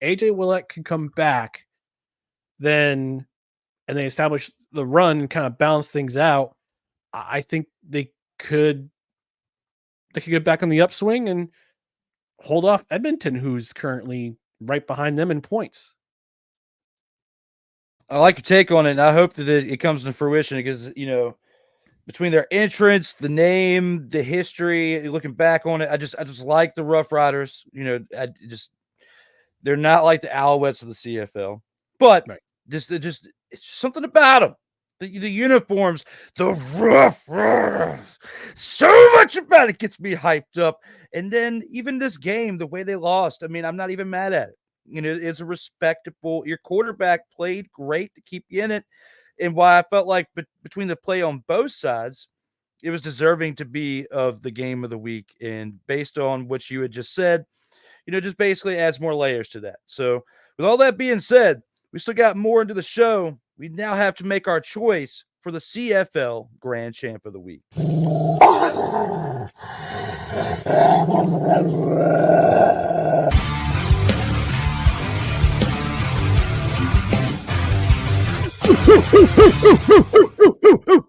AJ Willett can come back, then and they establish the run and kind of balance things out, I think they could get back on the upswing and hold off Edmonton, who's currently right behind them in points. I like your take on it, and I hope that it comes to fruition because, between their entrance, the name, the history, looking back on it, I just like the Roughriders. They're not like the Alouettes of the CFL, but right. just it's something about them. The uniforms, the Roughriders, so much about it gets me hyped up. And then even this game, the way they lost, I mean, I'm not even mad at it. It's a respectable. Your quarterback played great to keep you in it. And why I felt like between the play on both sides, it was deserving to be of the game of the week. And based on what you had just said, just basically adds more layers to that. So with all that being said, we still got more into the show. We now have to make our choice for the CFL Grand Champ of the Week.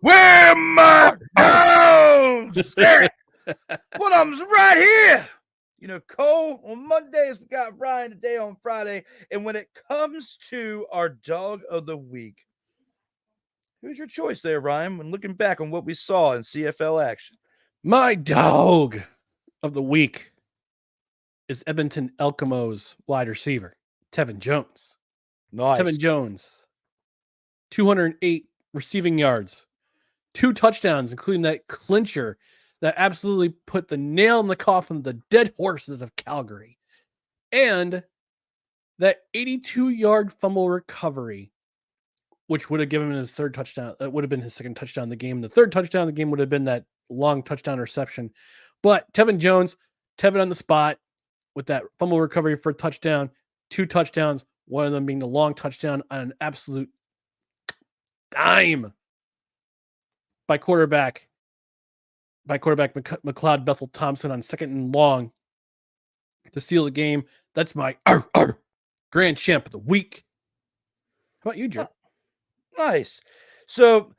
Where my dogs at? One of them's right here. Cole on Mondays, we got Ryan today on Friday. And when it comes to our dog of the week, who's your choice there, Ryan, when looking back on what we saw in CFL action? My dog of the week is Edmonton Elkimo's wide receiver, Tevin Jones. Nice. Tevin Jones, 208 receiving yards, 2 touchdowns, including that clincher that absolutely put the nail in the coffin of the dead horses of Calgary. And that 82-yard fumble recovery, which would have given him his 3rd touchdown. That would have been his 2nd touchdown of the game. The 3rd touchdown of the game would have been that long touchdown reception. But Tevin Jones, Tevin on the spot with that fumble recovery for a touchdown, 2 touchdowns, one of them being the long touchdown on an absolute dime by quarterback McLeod Bethel Thompson on 2nd and long to seal the game. That's my grand champ of the week. How about you, Joe? Nice. So,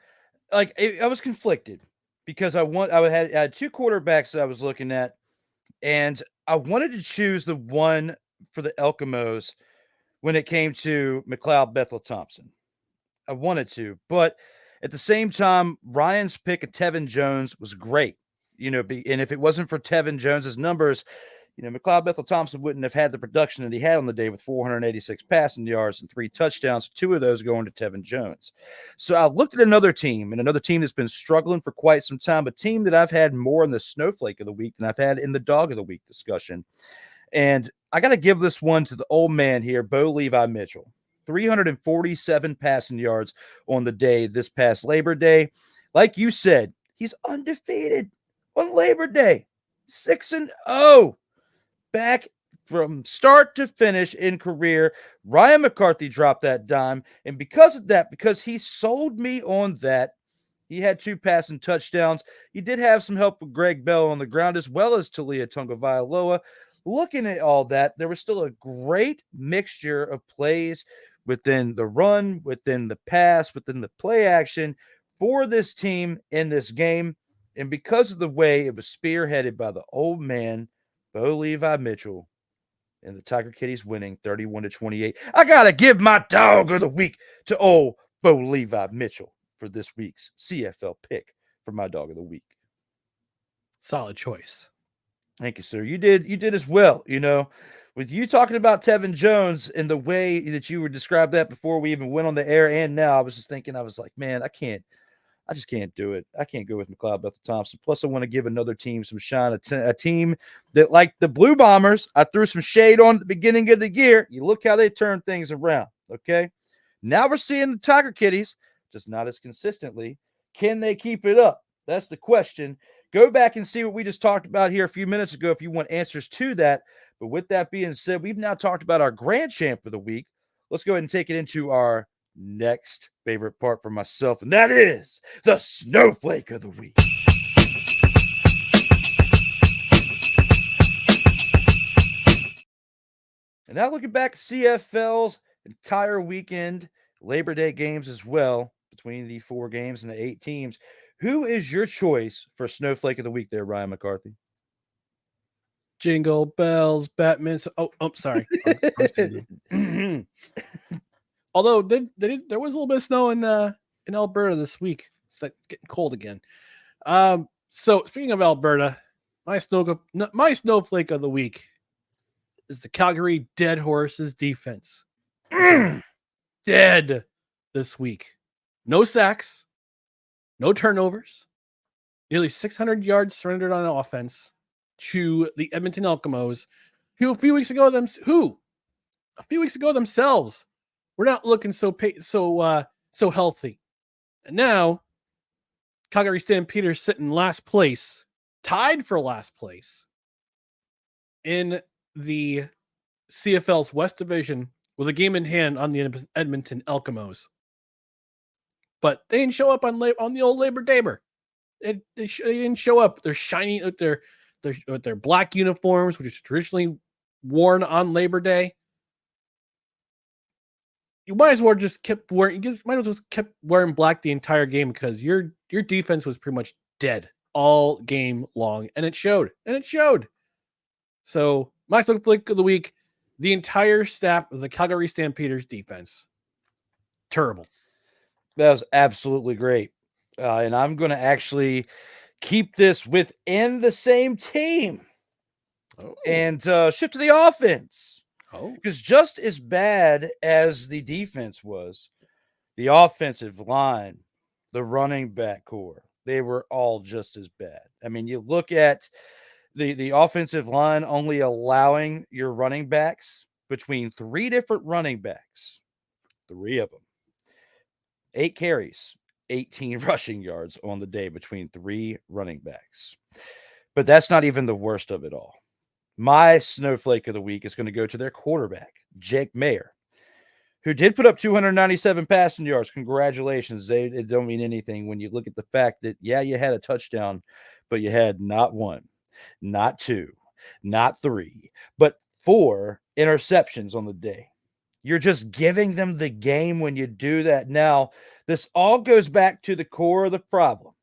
I was conflicted because I had 2 quarterbacks that I was looking at, and I wanted to choose the one for the Elkimos when it came to McLeod Bethel Thompson. I wanted to, but at the same time, Ryan's pick of Tevin Jones was great. And if it wasn't for Tevin Jones's numbers, McLeod Bethel Thompson wouldn't have had the production that he had on the day with 486 passing yards and 3 touchdowns, 2 of those going to Tevin Jones. So I looked at another team that's been struggling for quite some time, a team that I've had more in the snowflake of the week than I've had in the dog of the week discussion. And I got to give this one to the old man here, Bo Levi Mitchell. 347 passing yards on the day this past Labor Day. Like you said, he's undefeated on Labor Day. 6-0. Back from start to finish in career. Ryan McCarthy dropped that dime. And because of that, because he sold me on that, he had 2 passing touchdowns. He did have some help with Greg Bell on the ground as well as Talia Tungavailoa. Looking at all that, there was still a great mixture of plays within the run, within the pass, within the play action for this team in this game. And because of the way it was spearheaded by the old man, Bo Levi Mitchell, and the Tiger Kitties winning 31-28, I got to give my dog of the week to old Bo Levi Mitchell for this week's CFL pick for my dog of the week. Solid choice. Thank you, sir. You did as well. With you talking about Tevin Jones and the way that you would describe that before we even went on the air and now, I was just thinking, I was like, man, I just can't do it. I can't go with McLeod Bethel Thompson. Plus, I want to give another team some shine, a team that, like the Blue Bombers, I threw some shade on at the beginning of the year. You look how they turn things around, okay? Now we're seeing the Tiger Kitties, just not as consistently. Can they keep it up? That's the question. Go back and see what we just talked about here a few minutes ago if you want answers to that. But with that being said, we've now talked about our grand champ of the week. Let's go ahead and take it into our next favorite part for myself, and that is the snowflake of the week. And now looking back, CFL's entire weekend, Labor Day games as well, between the 4 games and the 8 teams. Who is your choice for Snowflake of the Week there, Ryan McCarthy? Jingle bells, Batman. Sorry. I'm singing. Although there was a little bit of snow in Alberta this week. It's like getting cold again. So speaking of Alberta, my snowflake of the week is the Calgary Dead Horses defense. Dead this week. No sacks, no turnovers, nearly 600 yards surrendered on offense to the Edmonton Elks, who a few weeks ago themselves were not looking so healthy. And now Calgary Stampeders sit in last place, tied for last place in the CFL's West Division with a game in hand on the Edmonton Elks. But they didn't show up on the old Labor Day. They didn't show up. They're shiny with their black uniforms, which is traditionally worn on Labor Day. You might as well just kept wearing black the entire game, because your defense was pretty much dead all game long, and it showed. So my snowflake of the week, the entire staff of the Calgary Stampeders defense, terrible. That was absolutely great. And I'm going to actually keep this within the same team and shift to the offense. Because just as bad as the defense was, the offensive line, the running back core, they were all just as bad. I mean, you look at the offensive line only allowing your running backs between 3 different running backs, 3 of them, 8 carries, 18 rushing yards on the day between 3 running backs. But that's not even the worst of it all. My snowflake of the week is going to go to their quarterback, Jake Mayer, who did put up 297 passing yards. Congratulations. It don't mean anything when you look at the fact that, yeah, you had a touchdown, but you had not 1, not 2, not 3, but 4 interceptions on the day. You're just giving them the game when you do that. Now, this all goes back to the core of the problem.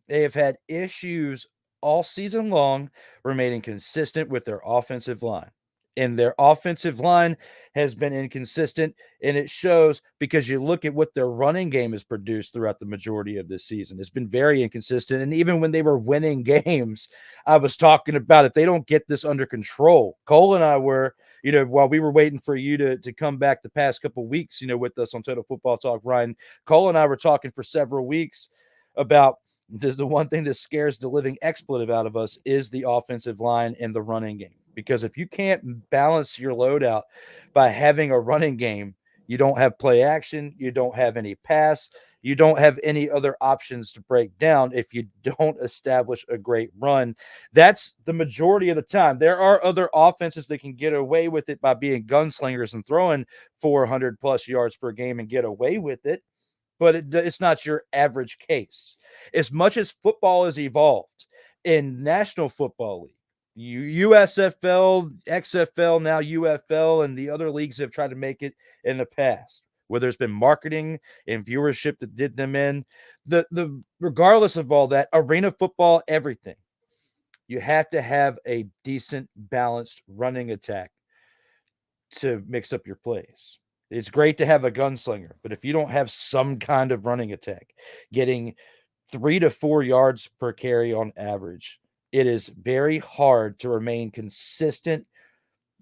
They have had issues all season long remaining consistent with their offensive line. And their offensive line has been inconsistent, and it shows because you look at what their running game has produced throughout the majority of this season. It's been very inconsistent, and even when they were winning games, I was talking about if they don't get this under control. Cole and I were, while we were waiting for you to come back the past couple of weeks, with us on Total Football Talk, Ryan, Cole and I were talking for several weeks about the one thing that scares the living expletive out of us is the offensive line and the running game. Because if you can't balance your load out by having a running game, you don't have play action, you don't have any pass, you don't have any other options to break down if you don't establish a great run. That's the majority of the time. There are other offenses that can get away with it by being gunslingers and throwing 400 plus yards per game and get away with it. But it's not your average case. As much as football has evolved in National Football League, USFL, XFL, now UFL, and the other leagues have tried to make it in the past, where there's been marketing and viewership that did them in. The regardless of all that, arena football, everything, you have to have a decent, balanced running attack to mix up your plays. It's great to have a gunslinger, but if you don't have some kind of running attack, getting 3 to 4 yards per carry on average, it is very hard to remain consistent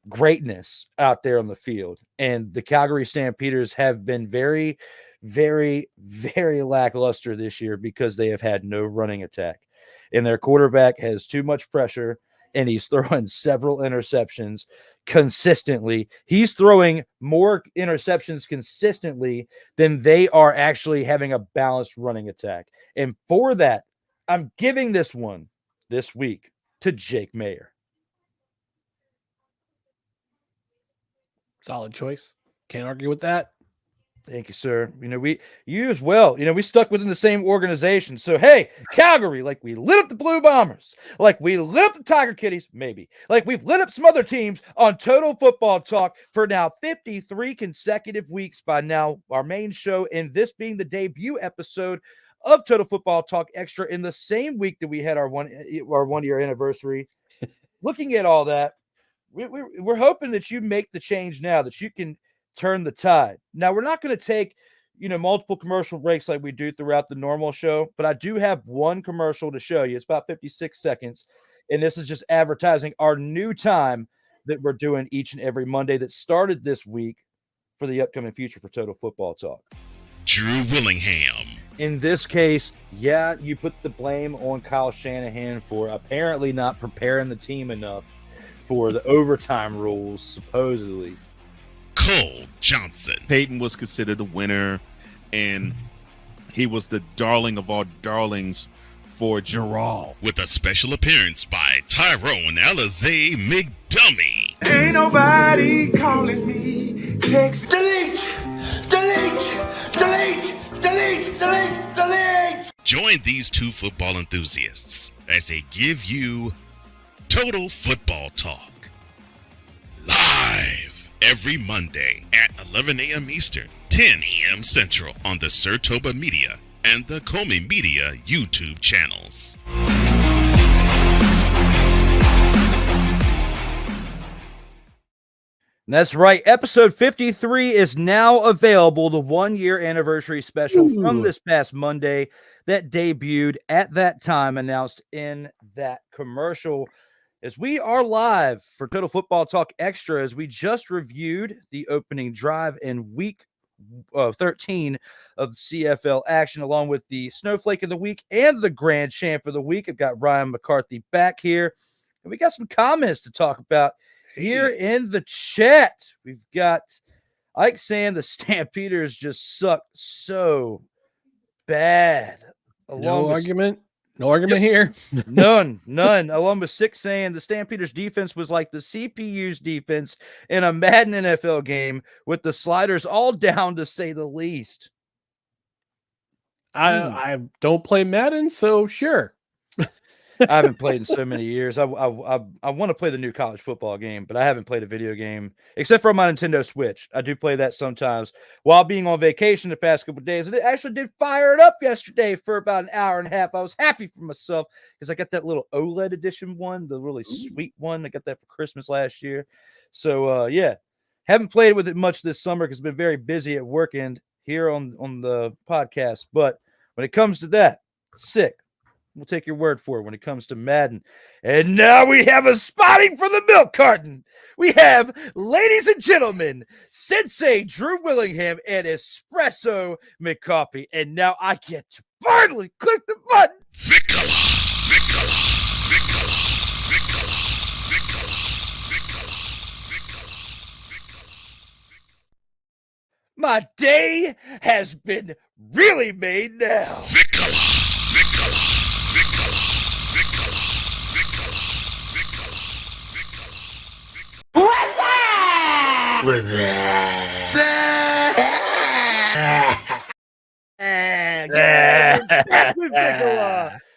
greatness out there on the field. And the Calgary Stampeders have been very, very, very lackluster this year because they have had no running attack. And their quarterback has too much pressure, and he's throwing several interceptions consistently. He's throwing more interceptions consistently than they are actually having a balanced running attack. And for that, I'm giving this one this week to Jake Mayer. Solid choice. Can't argue with that. Thank you, sir. You as well. We stuck within the same organization. So, hey, Calgary, like we lit up the Blue Bombers, like we lit up the Tiger Kitties, maybe, like we've lit up some other teams on Total Football Talk for now 53 consecutive weeks by now, our main show, and this being the debut episode of Total Football Talk Extra in the same week that we had our 1 year anniversary. Looking at all that, we're hoping that you make the change now, that you can turn the tide. Now, we're not going to take, multiple commercial breaks like we do throughout the normal show, but I do have one commercial to show you. It's about 56 seconds, and this is just advertising our new time that we're doing each and every Monday that started this week for the upcoming future for Total Football Talk. Drew Willingham. In this case, yeah, you put the blame on Kyle Shanahan for apparently not preparing the team enough for the overtime rules, supposedly. Cole Johnson. Peyton was considered a winner, and he was the darling of all darlings for Gerald. With a special appearance by Tyrone Alizé McDummy. Ain't nobody calling me. Text delete, delete, delete, delete, delete, delete. Join these two football enthusiasts as they give you Total Football Talk live every Monday at 11 a.m. Eastern, 10 a.m. Central on the SIRTOBA Media and the COMI Media YouTube channels. That's right. Episode 53 is now available, the 1 year anniversary special from this past Monday that debuted at that time, announced in that commercial. As we are live for Total Football Talk Extra, as we just reviewed the opening drive in week 13 of the CFL action, along with the Snowflake of the Week and the Grand Champ of the Week. I've got Ryan McCarthy back here, and we got some comments to talk about here in the chat. We've got Ike saying the Stampeders just suck so bad. No argument here. None. Along with 6 saying the Stampeders defense was like the CPU's defense in a Madden NFL game with the sliders all down, to say the least. I don't play Madden, so sure. I haven't played in so many years. I want to play the new college football game, but I haven't played a video game except for my Nintendo Switch. I do play that sometimes while being on vacation the past couple of days. And it actually did fire it up yesterday for about an hour and a half. I was happy for myself because I got that little OLED edition one, the really sweet one. I got that for Christmas last year. So, yeah, haven't played with it much this summer because I've been very busy at work and here on the podcast. But when it comes to that, sick. We'll take your word for it when it comes to Madden. And now we have a spotting for the milk carton. We have, ladies and gentlemen, Sensei Drew Willingham and Espresso McCarthy. And now I get to finally click the button. My day has been really made now.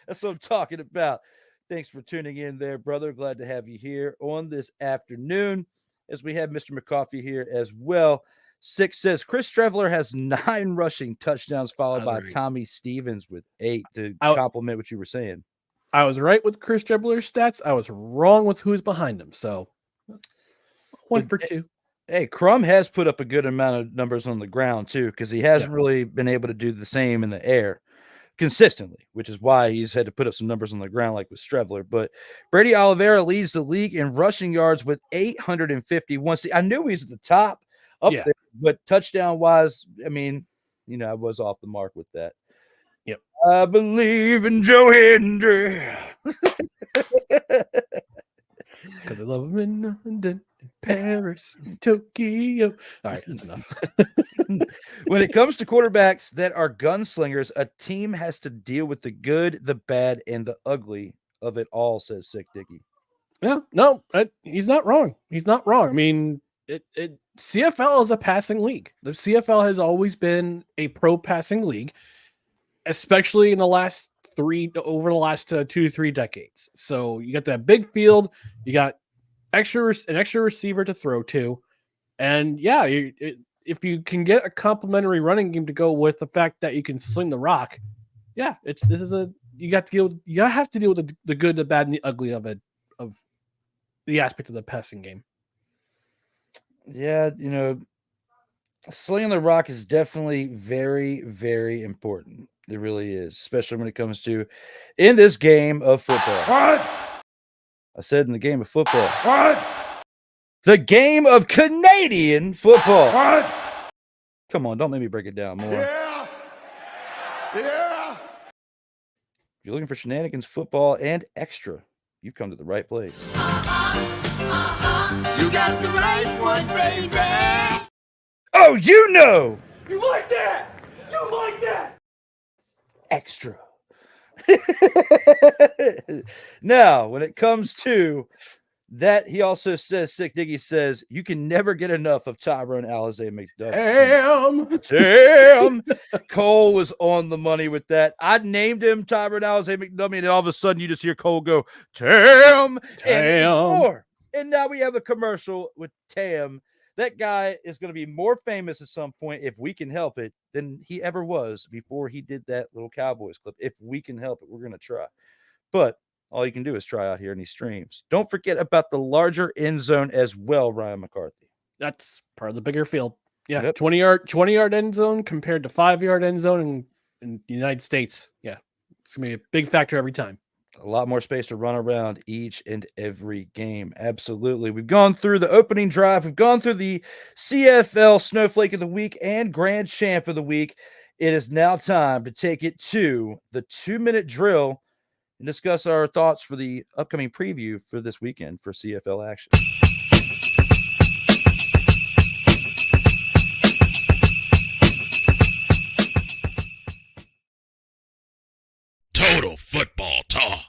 That's what I'm talking about. Thanks for tuning in there, brother. Glad to have you here on this afternoon as we have Mr. McCarthy here as well. 6 says Chris Streveler has 9 rushing touchdowns, followed by Tommy Stevens with 8, to compliment what you were saying. I was right with Chris Streveler's stats. I was wrong with who's behind him. So 1 for 2. Hey, Crum has put up a good amount of numbers on the ground, too, because he hasn't really been able to do the same in the air consistently, which is why he's had to put up some numbers on the ground like with Streveler. But Brady Oliveira leads the league in rushing yards with 851. See, I knew he was at the top up there, but touchdown-wise, I mean, I was off the mark with that. Yep. I believe in Joe Hendry. Because I love him in London, in Paris, in Tokyo. All right, that's enough. When it comes to quarterbacks that are gunslingers, a team has to deal with the good, the bad, and the ugly of it all, says Sick Dicky. Yeah, no, he's not wrong. He's not wrong. I mean, CFL is a passing league. The CFL has always been a pro passing league, especially in the last 2 to 3 decades. So you got that big field, you got an extra receiver to throw to, and yeah, if you can get a complementary running game to go with the fact that you can sling the rock, yeah, you have to deal with the good, the bad, and the ugly of the aspect of the passing game. Yeah, slinging the rock is definitely very, very important. It really is, especially when it comes to in this game of football. What? I said in the game of football. What? The game of Canadian football. What? Come on, don't make me break it down more. Yeah. Yeah. If you're looking for shenanigans, football, and extra, you've come to the right place. You got the right one, baby. Oh, you know, You like that? You like that? extra. Now, when it comes to that, he also says, Sick Diggy says, you can never get enough of Tyrone Alizé McDuffie. Damn. Cole was on the money with that. I named him Tyrone Alizé McDuffie, and all of a sudden you just hear Cole go, Tam. And it was more. And now we have a commercial with Tam. That guy is going to be more famous at some point, if we can help it, than he ever was before he did that little Cowboys clip. If we can help it, we're going to try. But all you can do is try out here in these streams. Don't forget about the larger end zone as well, Ryan McCarthy. That's part of the bigger field. Yeah, Yep. 20-yard end zone compared to 5-yard end zone in the United States. Yeah, it's going to be a big factor every time. A lot more space to run around each and every game. Absolutely. We've gone through the opening drive. We've gone through the CFL Snowflake of the Week and Grand Champ of the Week. It is now time to take it to the 2-minute drill and discuss our thoughts for the upcoming preview for this weekend for CFL action. Total Football Talk.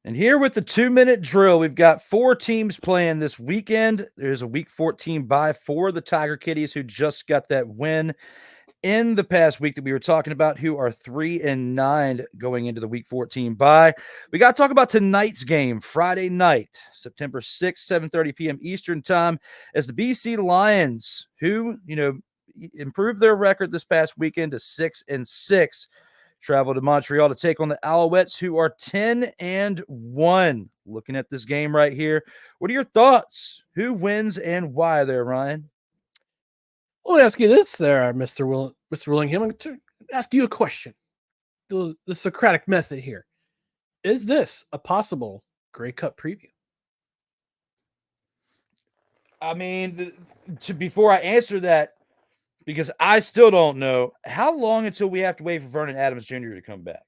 And here with the 2-minute drill, we've got 4 teams playing this weekend. There's a week 14 bye for the Tiger Kitties, who just got that win in the past week that we were talking about, who are 3-9 going into the week 14 bye. We got to talk about tonight's game, Friday night, September 6th, 7:30 p.m. Eastern time, as the BC Lions, who, improved their record this past weekend to 6-6, travel to Montreal to take on the Alouettes, who are 10-1. Looking at this game right here, what are your thoughts? Who wins and why there, Ryan? Well, let me ask you this there, Mr. Willingham. I'm going to ask you a question. The Socratic method here. Is this a possible Grey Cup preview? I mean, before I answer that, because I still don't know, how long until we have to wait for Vernon Adams Jr. to come back?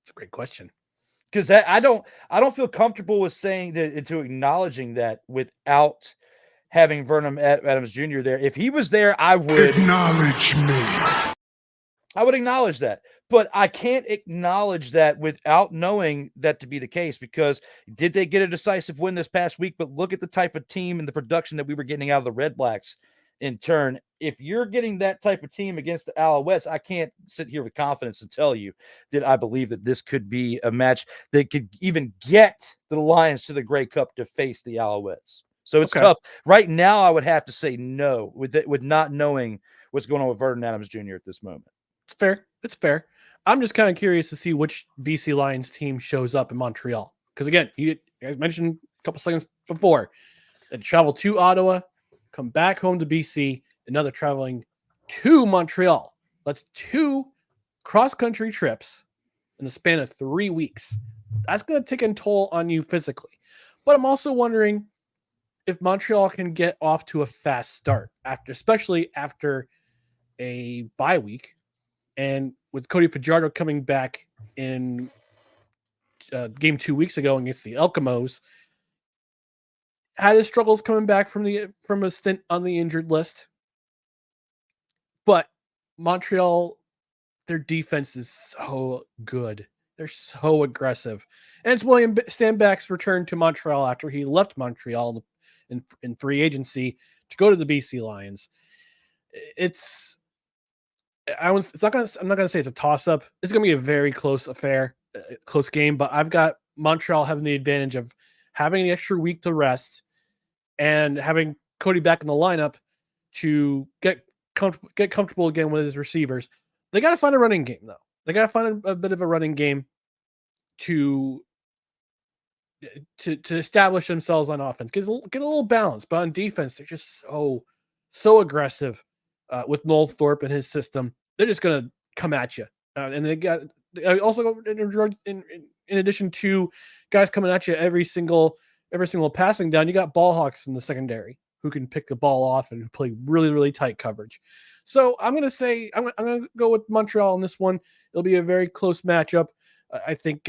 It's a great question. Because I don't feel comfortable with saying that, to acknowledging that without having Vernon Adams Jr. there. If he was there, I would acknowledge me. I would acknowledge that. But I can't acknowledge that without knowing that to be the case, because did they get a decisive win this past week? But look at the type of team and the production that we were getting out of the Redblacks in turn. If you're getting that type of team against the Alouettes, I can't sit here with confidence and tell you that I believe that this could be a match that could even get the Lions to the Grey Cup to face the Alouettes. So it's tough. Right now, I would have to say no with not knowing what's going on with Vernon Adams Jr. at this moment. It's fair. It's fair. I'm just kind of curious to see which BC Lions team shows up in Montreal. Because again, you guys mentioned a couple seconds before, they travel to Ottawa, come back home to BC, and now they're traveling to Montreal. That's 2 cross-country trips in the span of 3 weeks. That's going to take a toll on you physically. But I'm also wondering if Montreal can get off to a fast start, especially after a bye week. And with Cody Fajardo coming back in game 2 weeks ago against the Elks, had his struggles coming back from a stint on the injured list. But Montreal their defense is so good. They're so aggressive. And it's William Stanback's return to Montreal after he left Montreal in free agency to go to the BC Lions. I'm not gonna say it's a toss-up. It's gonna be a very close affair, close game, but I've got Montreal having the advantage of having an extra week to rest and having Cody back in the lineup to get comfortable again with his receivers. They got to find a running game, though. They got to find a bit of a running game to establish themselves on offense. Get a little balance, but on defense, they're just so aggressive with Noel Thorpe and his system. They're just going to come at you. And they got also in addition to guys coming at you every single passing down, you got ball hawks in the secondary who can pick the ball off and play really, really tight coverage. So I'm going to go with Montreal on this one. It'll be a very close matchup. I think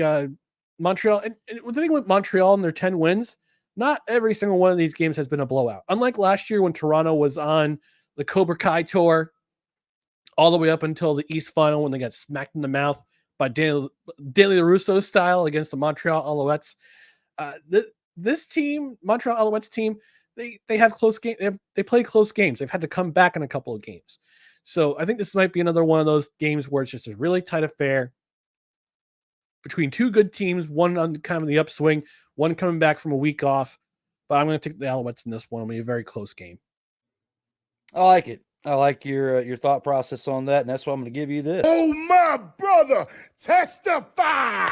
Montreal, and the thing with Montreal and their 10 wins, not every single one of these games has been a blowout. Unlike last year when Toronto was on the Cobra Kai tour all the way up until the East Final when they got smacked in the mouth by Danny LaRusso style against the Montreal Alouettes. This team, Montreal Alouettes team, they have close game. They play close games. They've had to come back in a couple of games. So I think this might be another one of those games where it's just a really tight affair between two good teams, one on kind of the upswing, one coming back from a week off. But I'm going to take the Alouettes in this one. It'll be a very close game. I like it. I like your thought process on that, and that's why I'm going to give you this. Oh, my brother, testify.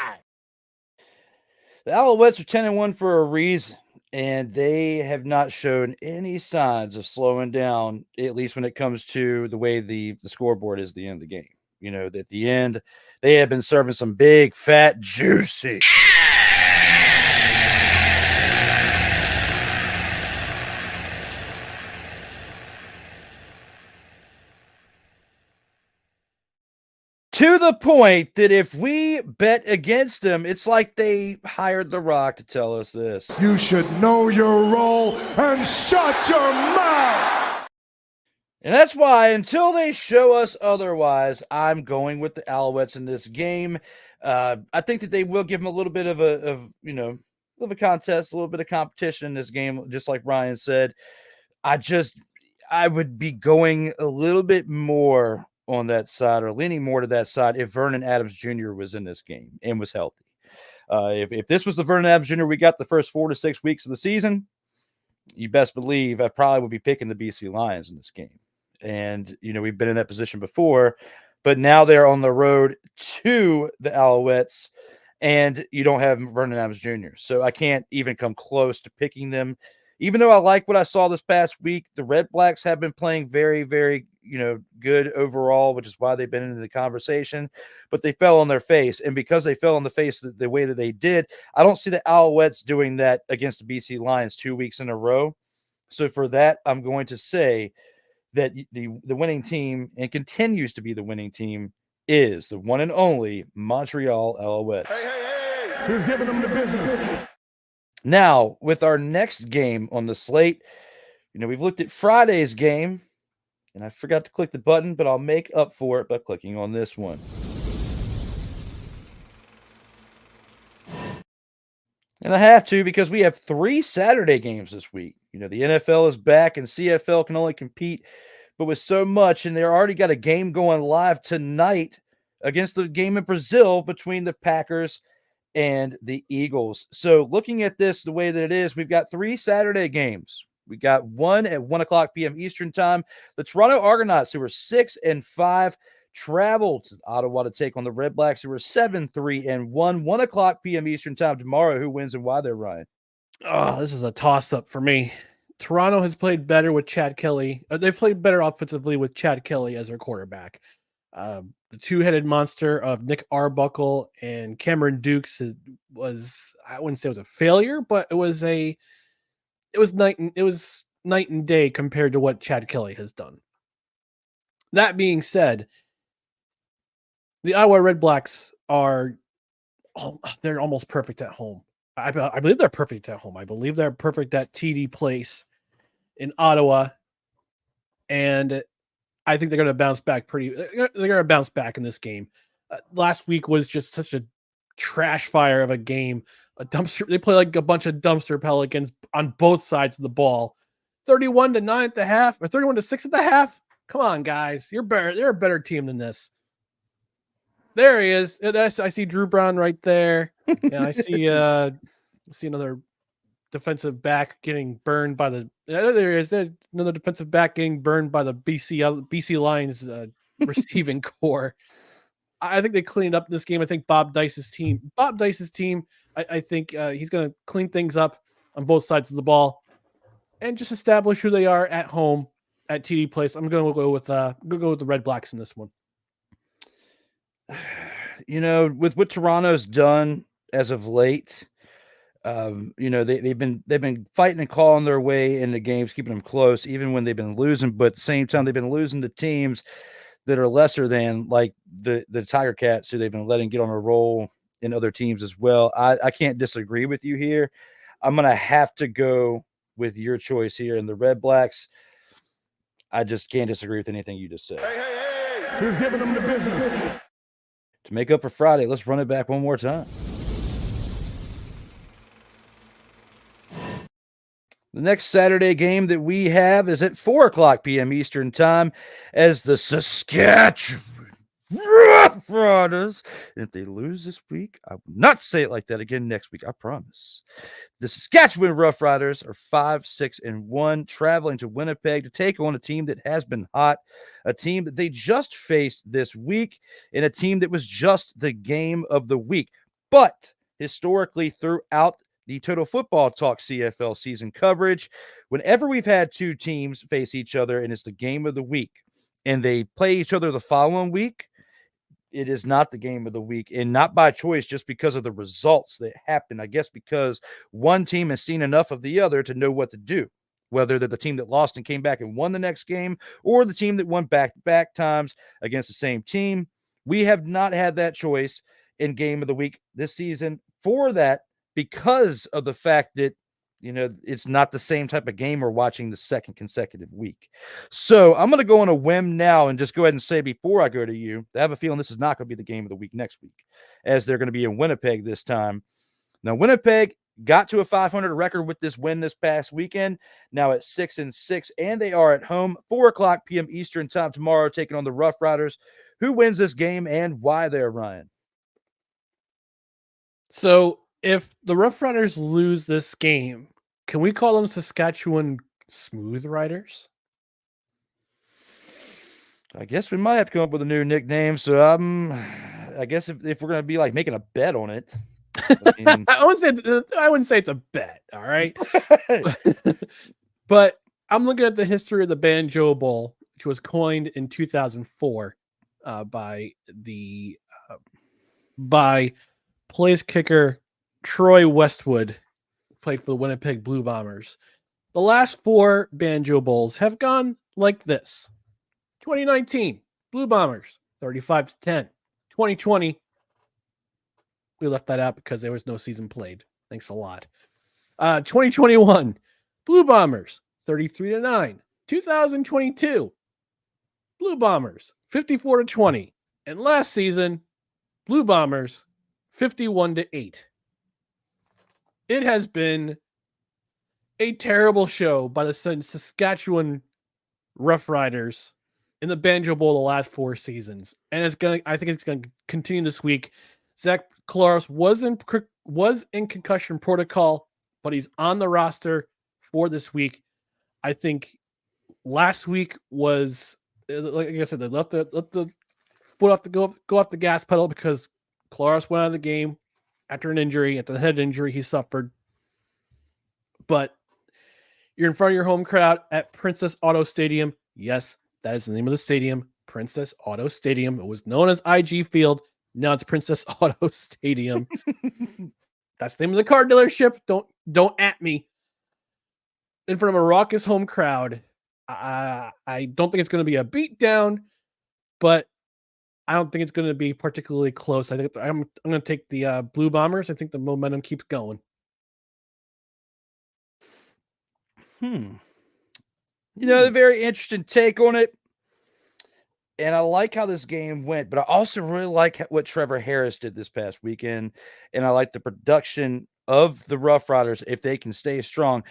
The Alouettes are 10-1 for a reason, and they have not shown any signs of slowing down, at least when it comes to the way the scoreboard is at the end of the game. You know, at the end, they have been serving some big, fat, juicy. To the point that if we bet against them, it's like they hired The Rock to tell us this. You should know your role and shut your mouth. And that's why, until they show us otherwise, I'm going with the Alouettes in this game. I think that they will give them a little bit of a contest, a little bit of competition in this game, just like Ryan said. I would be going a little bit more on that side, or leaning more to that side, if Vernon Adams Jr. was in this game and was healthy. If this was the Vernon Adams Jr. we got the first 4 to 6 weeks of the season, you best believe I probably would be picking the BC Lions in this game. And, we've been in that position before, but now they're on the road to the Alouettes, and you don't have Vernon Adams Jr. So I can't even come close to picking them. Even though I like what I saw this past week, the Redblacks have been playing very, very, good overall, which is why they've been in the conversation, but they fell on their face. And because they fell on the face the way that they did, I don't see the Alouettes doing that against the BC Lions 2 weeks in a row. So for that, I'm going to say that the winning team, and continues to be the winning team, is the one and only Montreal Alouettes. Hey. Who's giving them the business? Now, with our next game on the slate, we've looked at Friday's game, and I forgot to click the button, but I'll make up for it by clicking on this one. And I have to, because we have 3 Saturday games this week. The NFL is back, and CFL can only compete, but with so much, and they're already got a game going live tonight against the game in Brazil between the Packers and the Eagles. So looking at this the way that it is, we've got 3 Saturday games. We got one at 1:00 p.m. Eastern time. The Toronto Argonauts, who are 6-5, travel to Ottawa to take on the Redblacks, who are 7-3-1. 1:00 p.m. Eastern time tomorrow. Who wins and why they're Ryan? Oh, this is a toss-up for me. Toronto has played better with Chad Kelly. They've played better offensively with Chad Kelly as their quarterback. The two-headed monster of Nick Arbuckle and Cameron Dukes was, I wouldn't say it was a failure, but it was night and day compared to what Chad Kelly has done. That being said, the Iowa Redblacks they're almost perfect at home. I believe they're perfect at home. I believe they're perfect at TD Place in Ottawa. And I think they're going to bounce back they're going to bounce back in this game. Last week was just such a trash fire of a game. They play like a bunch of dumpster Pelicans on both sides of the ball. 31-9 at the half, or 31-6 at the half. Come on, guys. You're better. They're a better team than this. There he is. I see Drew Brown right there. Yeah, I see another defensive back getting burned by the. There he is. There's another defensive back getting burned by the BC Lions receiving core. I think they cleaned up this game. I think Bob Dice's team. I think he's going to clean things up on both sides of the ball and just establish who they are at home at TD Place. I'm going to go with the Redblacks in this one. You know, with what Toronto's done as of late, you know, they've been fighting and clawing their way into games, keeping them close, even when they've been losing. But at the same time, they've been losing to teams that are lesser than, like the Tiger Cats, who they've been letting get on a roll in other teams as well. I can't disagree with you here. I'm gonna have to go with your choice here in the Redblacks. I just can't disagree with anything you just said. Hey, who's giving them the business? To make up for Friday, let's run it back one more time. The next Saturday game that we have is at 4:00 p.m. Eastern Time as the Saskatchewan Roughriders. And if they lose this week, I will not say it like that again next week, I promise. The Saskatchewan Roughriders are 5-6-1, traveling to Winnipeg to take on a team that has been hot, a team that they just faced this week, and a team that was just the game of the week. But historically, throughout the Total Football Talk CFL season coverage, whenever we've had two teams face each other and it's the game of the week and they play each other the following week, it is not the game of the week, and not by choice, just because of the results that happen. I guess because one team has seen enough of the other to know what to do, whether they're the team that lost and came back and won the next game or the team that won back-to-back times against the same team. We have not had that choice in game of the week this season for that, because of the fact that, you know, it's not the same type of game we're watching the second consecutive week. So I'm going to go on a whim now and just go ahead and say, before I go to you, I have a feeling this is not going to be the game of the week next week, as they're going to be in Winnipeg this time. Now, Winnipeg got to a 500 record with this win this past weekend, now at 6-6, and they are at home, 4:00 p.m. Eastern Time tomorrow, taking on the Roughriders. Who wins this game and why there, Ryan? So if the Roughriders lose this game, can we call them Saskatchewan Smooth Riders? I guess we might have to come up with a new nickname. So I guess if we're going to be like making a bet on it, I wouldn't say it's a bet. All right. But I'm looking at the history of the Banjo Bowl, which was coined in 2004 by place kicker Troy Westwood, played for the Winnipeg Blue Bombers. The last four Banjo Bowls have gone like this. 2019, Blue Bombers, 35-10. 2020, we left that out because there was no season played. Thanks a lot. 2021, Blue Bombers, 33-9. 2022, Blue Bombers, 54-20. And last season, Blue Bombers, 51-8. It has been a terrible show by the Saskatchewan Roughriders in the Banjo Bowl the last four seasons, and I think it's going to continue this week. Zach Collaros was in concussion protocol, but he's on the roster for this week. I think last week was, like I said, they let the foot go off the gas pedal because Collaros went out of the game after the head injury he suffered. But you're in front of your home crowd at Princess Auto Stadium. Yes, that is the name of the stadium, Princess Auto Stadium. It was known as IG Field. Now it's Princess Auto Stadium. That's the name of the car dealership. Don't at me. In front of a raucous home crowd. I don't think it's going to be a beatdown, but I don't think it's going to be particularly close. I think I'm going to take the Blue Bombers. I think the momentum keeps going. You know, a very interesting take on it. And I like how this game went, but I also really like what Trevor Harris did this past weekend. And I like the production of the Roughriders if they can stay strong.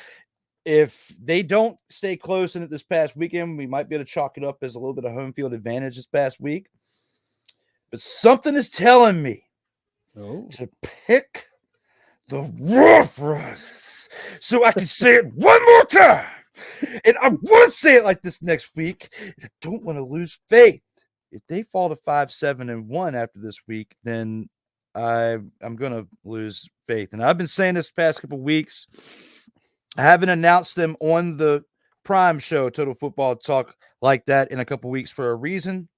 If they don't stay close in it this past weekend, we might be able to chalk it up as a little bit of home field advantage this past week. But something is telling me to pick the Roughriders so I can say it one more time. And I want to say it like this next week. I don't want to lose faith. If they fall to 5-7-1 after this week, then I'm going to lose faith. And I've been saying this past couple weeks. I haven't announced them on the Prime show, Total Football Talk, like that in a couple weeks for a reason.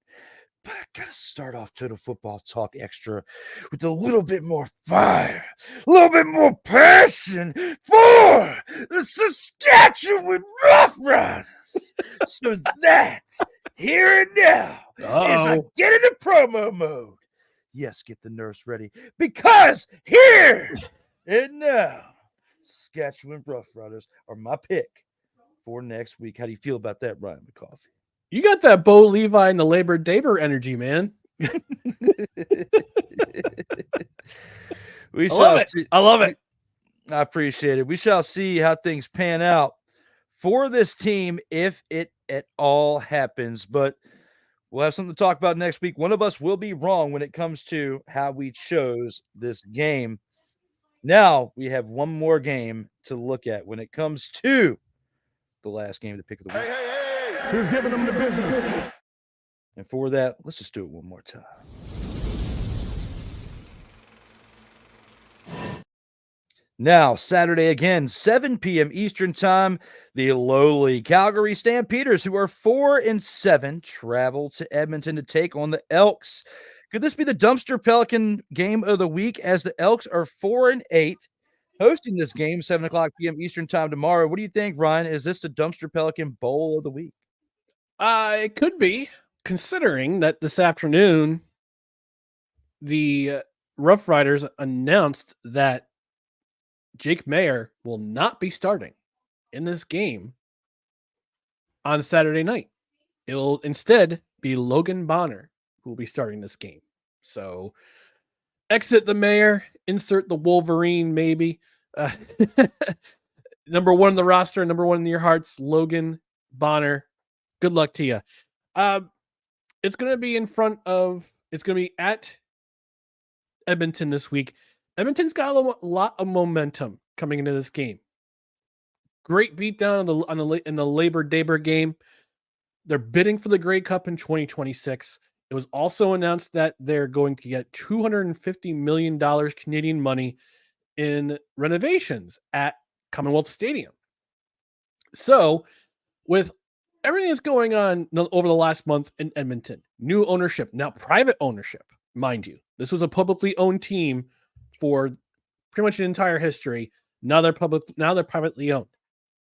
But I got to start off Total Football Talk Extra with a little bit more fire, a little bit more passion for the Saskatchewan Roughriders. So that, here and now, as I get into promo mode, yes, get the nurse ready, because here and now, Saskatchewan Roughriders are my pick for next week. How do you feel about that, Ryan McCarthy? You got that Bo Levi and the Labor Daber energy, man. We shall see. I love it. I appreciate it. We shall see how things pan out for this team if it at all happens. But we'll have something to talk about next week. One of us will be wrong when it comes to how we chose this game. Now we have one more game to look at when it comes to the last game of the pick of the week. Hey. Who's giving them the business? And for that, let's just do it one more time. Now, Saturday again, 7 p.m. Eastern Time, the lowly Calgary Stampeders, who are 4-7, travel to Edmonton to take on the Elks. Could this be the dumpster Pelican game of the week, as the Elks are 4-8, hosting this game 7:00 p.m. Eastern Time tomorrow? What do you think, Ryan? Is this the dumpster Pelican bowl of the week? It could be, considering that this afternoon the Roughriders announced that Jake Mayer will not be starting in this game on Saturday night. It will instead be Logan Bonner who will be starting this game. So exit the Mayer, insert the Wolverine, maybe. Number one in the roster, number one in your hearts, Logan Bonner. Good luck to you. It's going to be it's going to be at Edmonton this week. Edmonton's got a lot of momentum coming into this game. Great beatdown in the Labor Daber game. They're bidding for the Grey Cup in 2026. It was also announced that they're going to get $250 million Canadian money in renovations at Commonwealth Stadium. So, with everything that's going on over the last month in Edmonton, new ownership, now private ownership, mind you. This was a publicly owned team for pretty much an entire history. Now they're privately owned.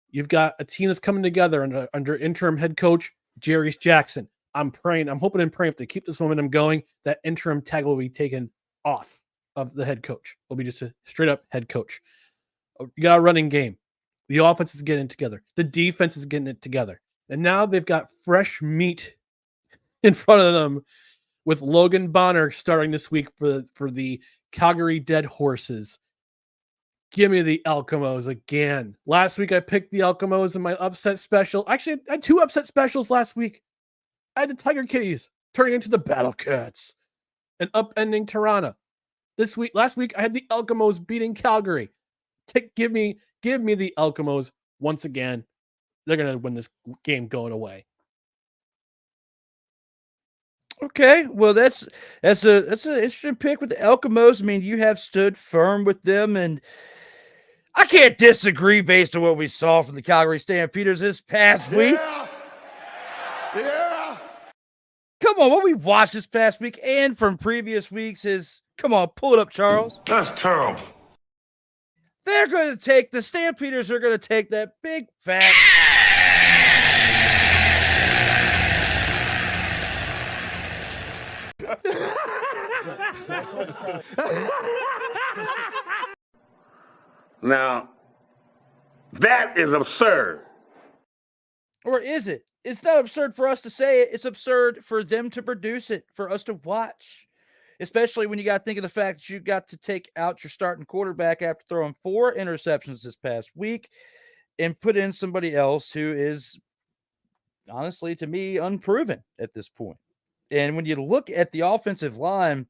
You've got a team that's coming together under interim head coach Jerry Jackson. I'm hoping and praying if they keep this momentum going, that interim tag will be taken off of the head coach. It'll be just a straight up head coach. You got a running game. The offense is getting it together. The defense is getting it together. And now they've got fresh meat in front of them with Logan Bonner starting this week for the Calgary Dead Horses. Give me the Elkamos again. Last week I picked the Elkamos in my upset special. Actually, I had two upset specials last week. I had the Tiger Kitties turning into the Battle Cats and upending Toronto. Last week I had the Elkamos beating Calgary. Give me the Elkamos once again. They're gonna win this game going away. Okay, well that's an interesting pick with the Elkamos. I mean, you have stood firm with them, and I can't disagree based on what we saw from the Calgary Stampeders this past week. Yeah. Come on, what we watched this past week and from previous weeks is, come on, pull it up, Charles. That's terrible. They're going to take, the Stampeders are going to take that big fat. Now, that is absurd. Or is it? It's not absurd for us to say it. It's absurd for them to produce it, for us to watch. Especially when you got to think of the fact that you got to take out your starting quarterback after throwing 4 interceptions this past week and put in somebody else who is, honestly, to me, unproven at this point. And when you look at the offensive line,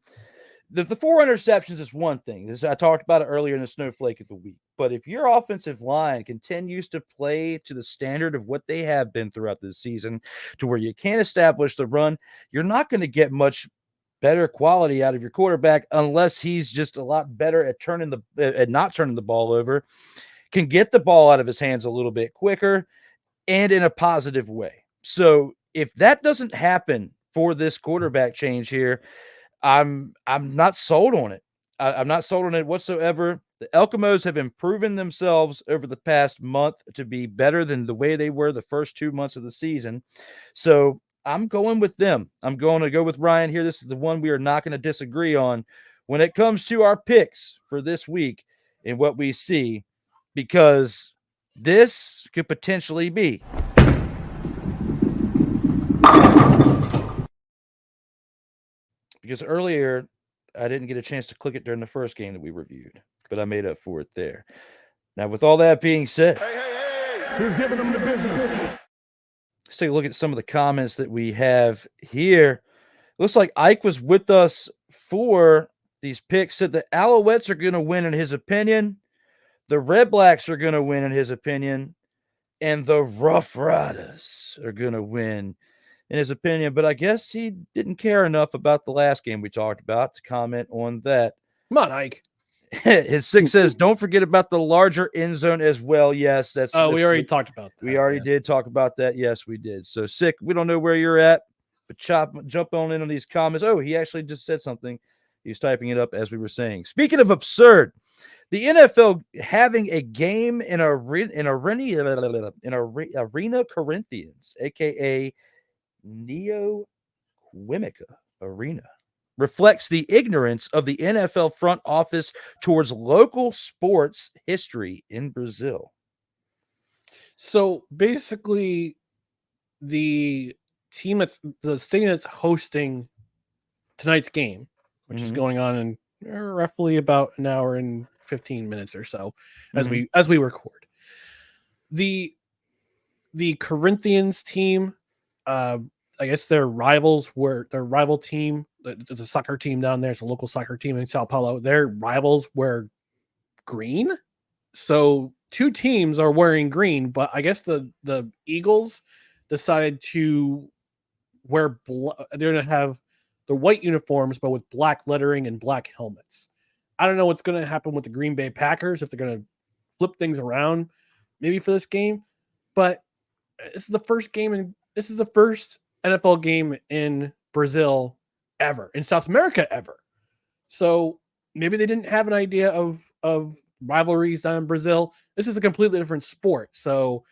the 4 interceptions is one thing. I talked about it earlier in the Snowflake of the Week. But if your offensive line continues to play to the standard of what they have been throughout this season, to where you can't establish the run, you're not going to get much better quality out of your quarterback unless he's just a lot better at not turning the ball over, can get the ball out of his hands a little bit quicker and in a positive way. So if that doesn't happen for this quarterback change here, I'm not sold on it. I'm not sold on it whatsoever. The Elkamos have improved themselves over the past month to be better than the way they were the first 2 months of the season. So I'm going with them. I'm going to go with Ryan here. This is the one we are not going to disagree on when it comes to our picks for this week and what we see, because this could potentially be because earlier I didn't get a chance to click it during the first game that we reviewed, but I made up for it there. Now, with all that being said, Who's giving them the business? let's take a look at some of the comments that we have here. Looks like Ike was with us for these picks. Said the Alouettes are going to win in his opinion. The Redblacks are going to win in his opinion. And the Roughriders are going to win in his opinion. But I guess he didn't care enough about the last game we talked about to comment on that. Come on, Ike. His 6 says, don't forget about the larger end zone as well. Yes, that's. We already talked about that. We already did talk about that. Yes, we did. So, Sick, we don't know where you're at, but jump on in on these comments. Oh, he actually just said something. He was typing it up as we were saying. Speaking of absurd, the NFL having a game in Arena Corinthians, aka Neo Quimica Arena, reflects the ignorance of the NFL front office towards local sports history in Brazil. So basically, the stadium that's hosting tonight's game, which is going on in roughly about an hour and 15 minutes or so, as we record. The Corinthians team, I guess their rival team. There's a soccer team down there. It's a local soccer team in Sao Paulo. Their rivals wear green. So 2 teams are wearing green, but I guess the Eagles decided to wear they're going to have the white uniforms, but with black lettering and black helmets. I don't know what's going to happen with the Green Bay Packers, if they're going to flip things around maybe for this game, but this is the first NFL game in Brazil ever, in South America ever. So maybe they didn't have an idea of rivalries down in Brazil. This is a completely different sport. So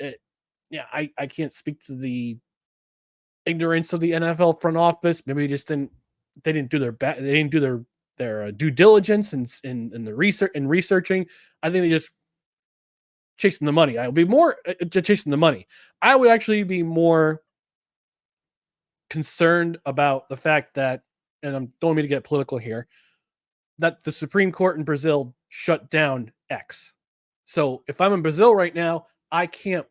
I can't speak to the ignorance of the NFL front office. Maybe they didn't do their due diligence in the research and researching. I think they just chasing the money. I would be more chasing the money. I would actually be more concerned about the fact that, and I don't want me to get political here, that the Supreme Court in Brazil shut down X. So if I'm in Brazil right now, I can't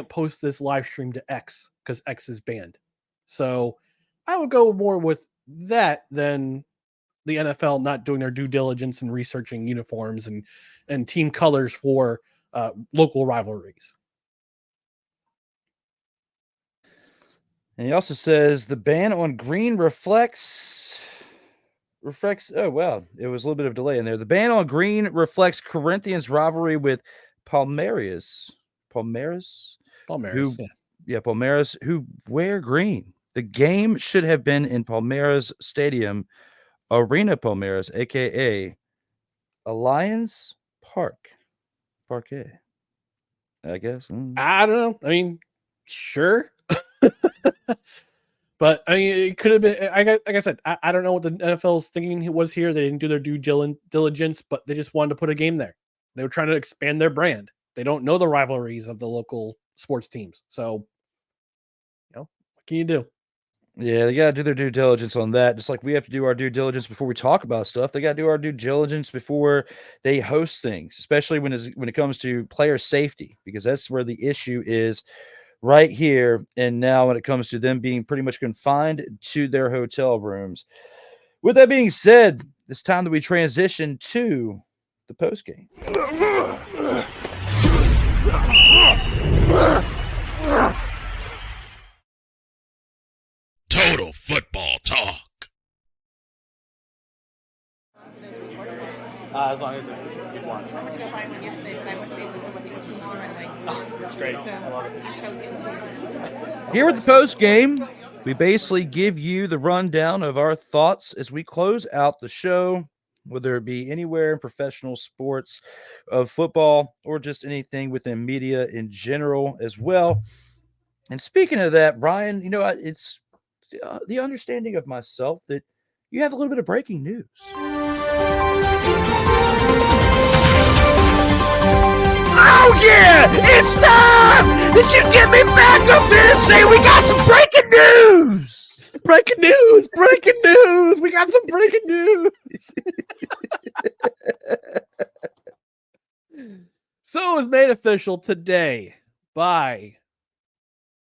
post this live stream to X because X is banned. So I would go more with that than the NFL not doing their due diligence and researching uniforms and team colors for local rivalries. And he also says the ban on green reflects. Oh, well, it was a little bit of delay in there. The ban on green reflects Corinthians' rivalry with Palmeiras. Palmeiras, who wear green. The game should have been in Palmeiras Stadium, Arena Palmeiras, aka Alliance Parque. I guess. I don't know. I mean, sure. But I mean, it could have been. Like I said, I don't know what the NFL's thinking was here. They didn't do their due diligence, but they just wanted to put a game there. They were trying to expand their brand. They don't know the rivalries of the local sports teams. So can you do? Yeah, they got to do their due diligence on that. Just like we have to do our due diligence before we talk about stuff. They got to do our due diligence before they host things, especially when it comes to player safety, because that's where the issue is right here and now when it comes to them being pretty much confined to their hotel rooms. With that being said, it's time that we transition to the post game. Total Football Talk. As long as it's one. That's great. I love it. Here at the post game, we basically give you the rundown of our thoughts as we close out the show, whether it be anywhere in professional sports, of football, or just anything within media in general as well. And speaking of that, Brian, it's the understanding of myself that you have a little bit of breaking news. Oh yeah! It's time that you get me back up here and say we got some breaking news! Breaking news! Breaking news! We got some breaking news! So it was made official today by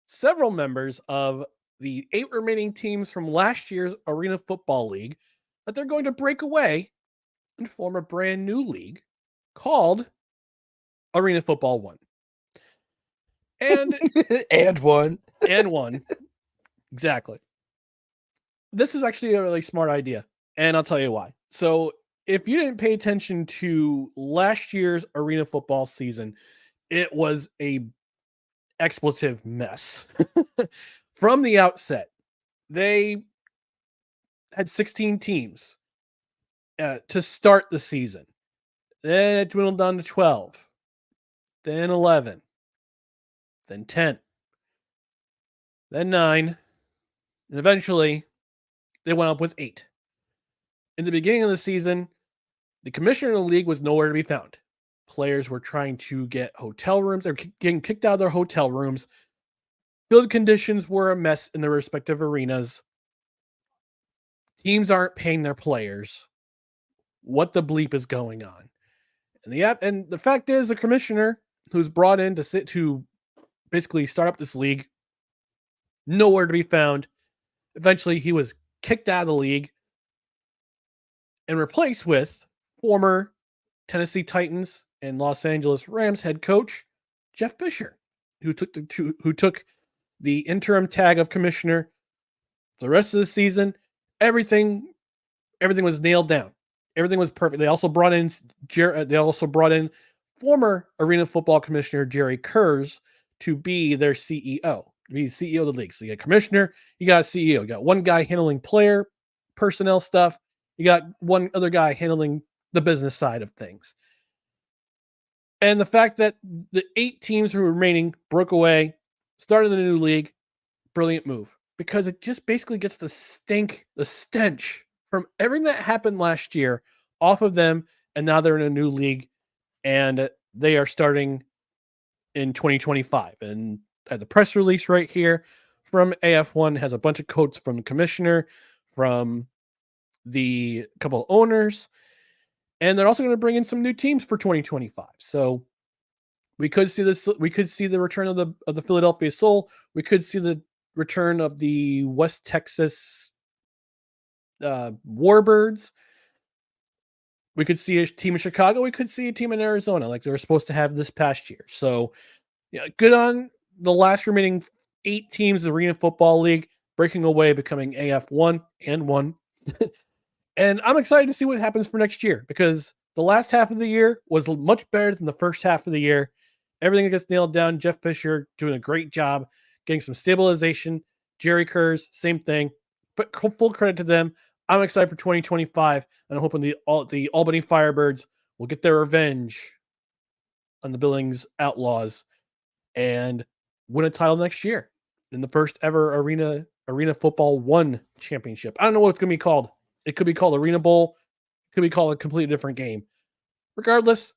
several members of the 8 remaining teams from last year's Arena Football League that they're going to break away and form a brand new league called Arena Football 1. And And one. and one. Exactly. This is actually a really smart idea, and I'll tell you why. So, if you didn't pay attention to last year's Arena Football season, it was a expletive mess. From the outset, they had 16 teams to start the season. Then it dwindled down to 12. Then 11. Then 10. Then 9. And eventually, they went up with 8. In the beginning of the season, the commissioner of the league was nowhere to be found. Players were trying to get hotel rooms. They're getting kicked out of their hotel rooms. Field conditions were a mess in their respective arenas. Teams aren't paying their players. What the bleep is going on? And the fact is, the commissioner who's brought in to basically start up this league, nowhere to be found. Eventually, he was kicked out of the league and replaced with former Tennessee Titans and Los Angeles Rams head coach Jeff Fisher, who took the interim tag of commissioner for the rest of the season. Everything was nailed down. Everything was perfect. They also brought in former Arena Football Commissioner Jerry Kurz to be their CEO, to be the CEO of the league. So you got a commissioner, you got a CEO, you got one guy handling player personnel stuff, you got one other guy handling the business side of things. And the fact that the 8 teams who were remaining broke away, started a new league, brilliant move. Because it just basically gets the stench from everything that happened last year off of them, and now they're in a new league, and they are starting in 2025. And I had the press release right here from AF1, has a bunch of quotes from the commissioner, from the couple of owners, and they're also going to bring in some new teams for 2025. So we could see this. We could see the return of the Philadelphia Soul. We could see the return of the West Texas Warbirds. We could see a team in Chicago. We could see a team in Arizona, like they were supposed to have this past year. So, yeah, good on the last remaining 8 teams of the Arena Football League breaking away, becoming AF1 and 1. And I'm excited to see what happens for next year, because the last half of the year was much better than the first half of the year. Everything gets nailed down. Jeff Fisher doing a great job getting some stabilization. Jerry Kurz, same thing. But full credit to them. I'm excited for 2025, and I'm hoping the Albany Firebirds will get their revenge on the Billings Outlaws and win a title next year in the first ever Arena Football 1 championship. I don't know what it's going to be called. It could be called Arena Bowl. It could be called a completely different game. Regardless,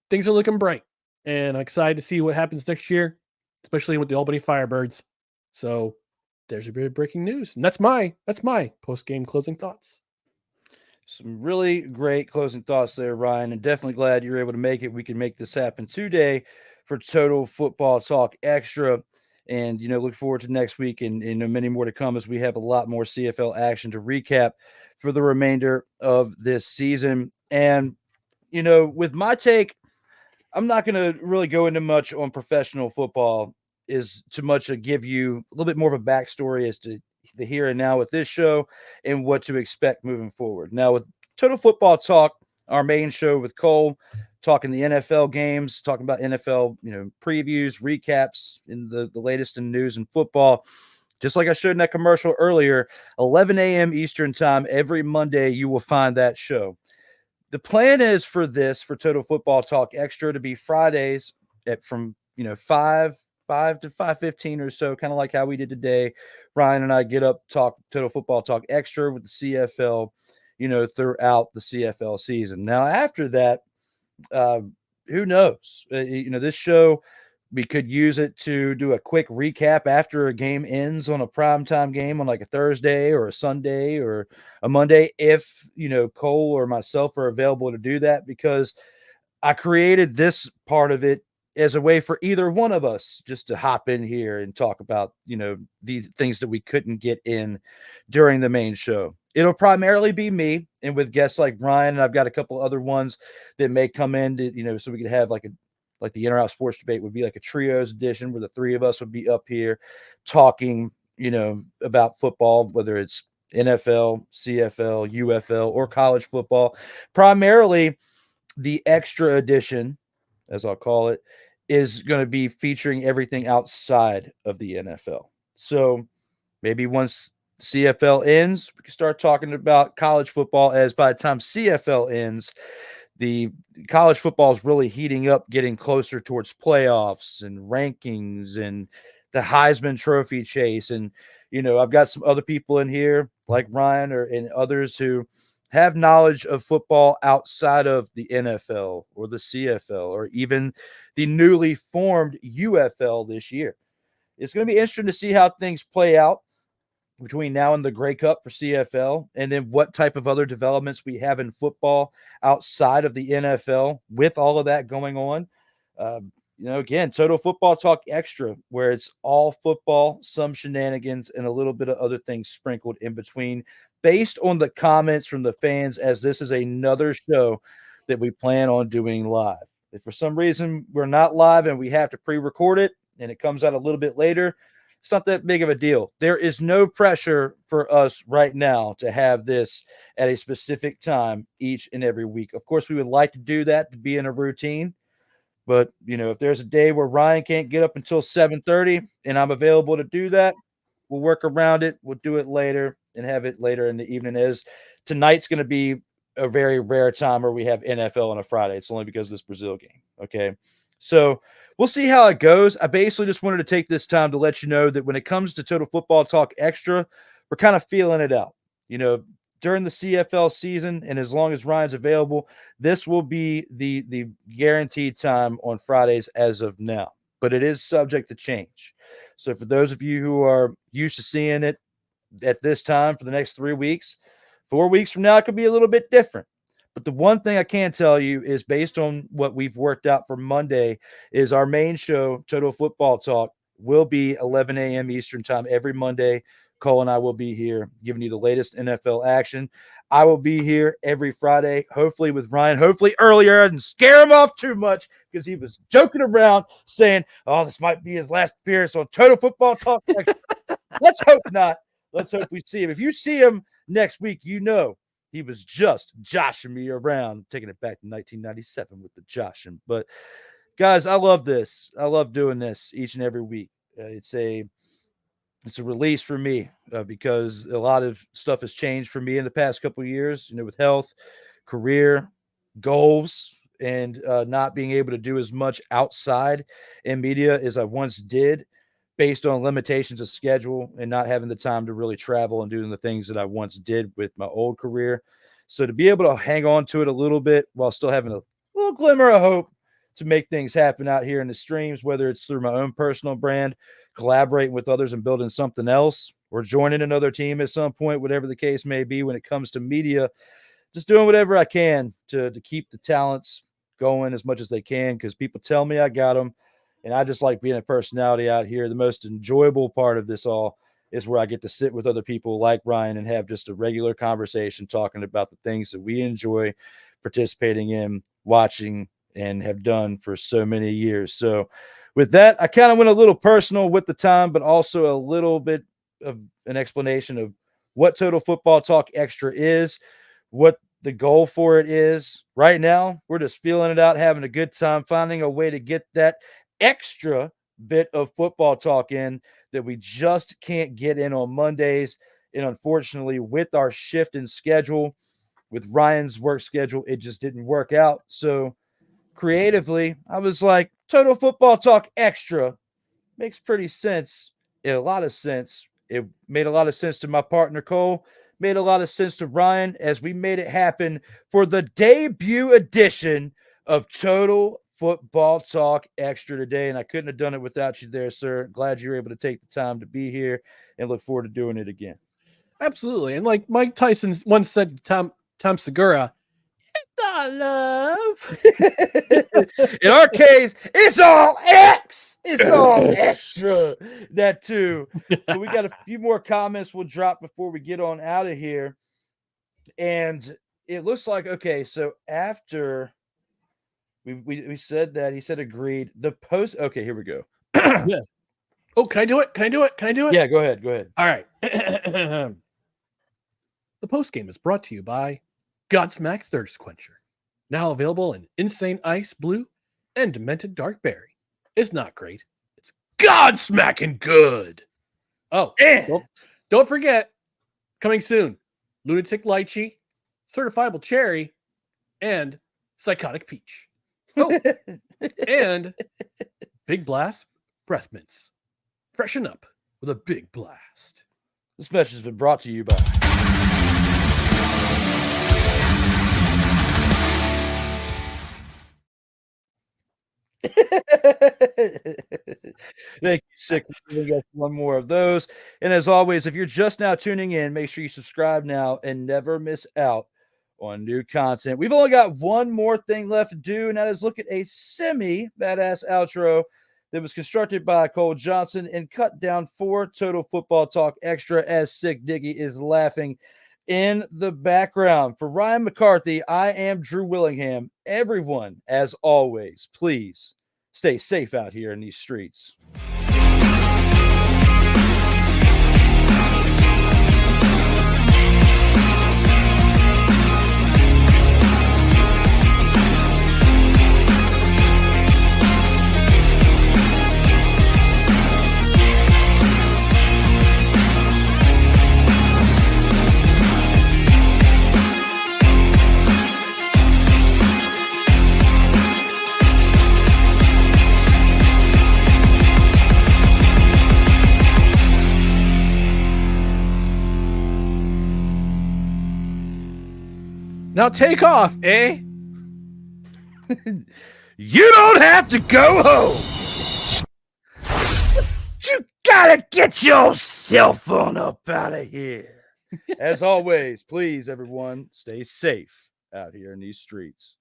things are looking bright, and I'm excited to see what happens next year, especially with the Albany Firebirds. So there's a bit of breaking news. And that's my post-game closing thoughts. Some really great closing thoughts there, Ryan, and definitely glad you're able to make it. We can make this happen today for Total Football Talk Extra. And, look forward to next week and many more to come as we have a lot more CFL action to recap for the remainder of this season. And, with my take, I'm not going to really go into much on professional football, is too much to give you a little bit more of a backstory as to the here and now with this show and what to expect moving forward. Now, with Total Football Talk, our main show with Cole, talking the NFL games, talking about NFL, previews, recaps, in the latest in news and football. Just like I showed in that commercial earlier, 11 a.m. Eastern time every Monday, you will find that show. The plan is for Total Football Talk Extra to be Fridays from 5 to 5:15 or so, kind of like how we did today. Ryan and I get up, talk Total Football Talk Extra with the CFL, throughout the CFL season. Now, after that, who knows? This show, we could use it to do a quick recap after a game ends on a primetime game on like a Thursday or a Sunday or a Monday, if, Cole or myself are available to do that, because I created this part of it as a way for either one of us just to hop in here and talk about, these things that we couldn't get in during the main show. It'll primarily be me, and with guests like Brian, and I've got a couple other ones that may come in to, so we could have like the In or Out Sports Debate would be like a trios edition where the three of us would be up here talking, about football, whether it's NFL, CFL, UFL, or college football. Primarily the extra edition, as I'll call it, is going to be featuring everything outside of the NFL. So maybe once CFL ends, we can start talking about college football, as by the time CFL ends, the college football is really heating up, getting closer towards playoffs and rankings and the Heisman Trophy chase. And, I've got some other people in here like Ryan and others who have knowledge of football outside of the NFL or the CFL or even the newly formed UFL this year. It's going to be interesting to see how things play out between now and the Grey Cup for CFL, and then what type of other developments we have in football outside of the NFL with all of that going on. Again, Total Football Talk Extra, where it's all football, some shenanigans, and a little bit of other things sprinkled in between based on the comments from the fans, as this is another show that we plan on doing live. If for some reason we're not live and we have to pre-record it and it comes out a little bit later, it's not that big of a deal. There is no pressure for us right now to have this at a specific time each and every week. Of course, we would like to do that, to be in a routine. But, if there's a day where Ryan can't get up until 7:30 and I'm available to do that, we'll work around it. We'll do it later and have it later in the evening. As tonight's going to be a very rare time where we have NFL on a Friday. It's only because of this Brazil game. Okay. So we'll see how it goes. I basically just wanted to take this time to let you know that when it comes to Total Football Talk Extra, we're kind of feeling it out. During the CFL season, and as long as Ryan's available, this will be the guaranteed time on Fridays as of now. But it is subject to change. So for those of you who are used to seeing it at this time for the next 3 weeks, 4 weeks from now, it could be a little bit different. But the one thing I can tell you is, based on what we've worked out for Monday, is our main show, Total Football Talk, will be 11 a.m. Eastern time every Monday. Cole and I will be here giving you the latest NFL action. I will be here every Friday, hopefully with Ryan, hopefully earlier. I didn't scare him off too much because he was joking around saying, oh, this might be his last appearance on Total Football Talk. Let's hope not. Let's hope we see him. If you see him next week, he was just joshing me around, taking it back to 1997 with the joshing. But, guys, I love this. I love doing this each and every week. It's a release for me because a lot of stuff has changed for me in the past couple of years, with health, career, goals, and not being able to do as much outside in media as I once did, based on limitations of schedule and not having the time to really travel and doing the things that I once did with my old career. So to be able to hang on to it a little bit while still having a little glimmer of hope to make things happen out here in the streams, whether it's through my own personal brand, collaborating with others and building something else, or joining another team at some point, whatever the case may be. When it comes to media, just doing whatever I can to keep the talents going as much as they can, because people tell me I got them, and I just like being a personality out here. The most enjoyable part of this all is where I get to sit with other people like Ryan and have just a regular conversation talking about the things that we enjoy participating in, watching, and have done for so many years. So with that, I kind of went a little personal with the time, but also a little bit of an explanation of what Total Football Talk Extra is, what the goal for it is. Right now, we're just feeling it out, having a good time, finding a way to get that extra bit of football talk in that we just can't get in on Mondays. And unfortunately, with our shift in schedule, with Ryan's work schedule, it just didn't work out. So creatively, I was like, Total Football Talk Extra makes pretty sense. A lot of sense. It made a lot of sense to my partner, Cole. Made a lot of sense to Ryan, as we made it happen for the debut edition of Total Football Talk Extra today. And I couldn't have done it without you there, sir. Glad you were able to take the time to be here, and look forward to doing it again. Absolutely. And like Mike Tyson once said to Tom Segura, it's all love. In our case, it's all X. It's all extra. That too. But we got a few more comments we'll drop before we get on out of here. And it looks like, okay, so after we said that, he said agreed. The post, okay, here we go. Yeah. Oh, can I do it? Can I do it? Can I do it? Yeah, go ahead. Go ahead. All right. The post game is brought to you by Godsmack Thirst Quencher. Now available in Insane Ice Blue and Demented Dark Berry. It's not great. It's Godsmacking good. Oh, don't forget, coming soon, Lunatic Lychee, Certifiable Cherry, and Psychotic Peach. Oh, and Big Blast Breath Mints. Freshen up with a big blast. This message has been brought to you by Thank you, Sick, for giving us one more of those. And as always, if you're just now tuning in, make sure you subscribe now and never miss out on new content. We've only got one more thing left to do, and that is look at a semi-badass outro that was constructed by Cole Johnson and cut down for Total Football Talk Extra, as Sick Diggy is laughing in the background. For Ryan McCarthy, I am Drew Willingham. Everyone, as always, please stay safe out here in these streets. Now take off, eh? You don't have to go home. You gotta get your cell phone up out of here. As always, please, everyone, stay safe out here in these streets.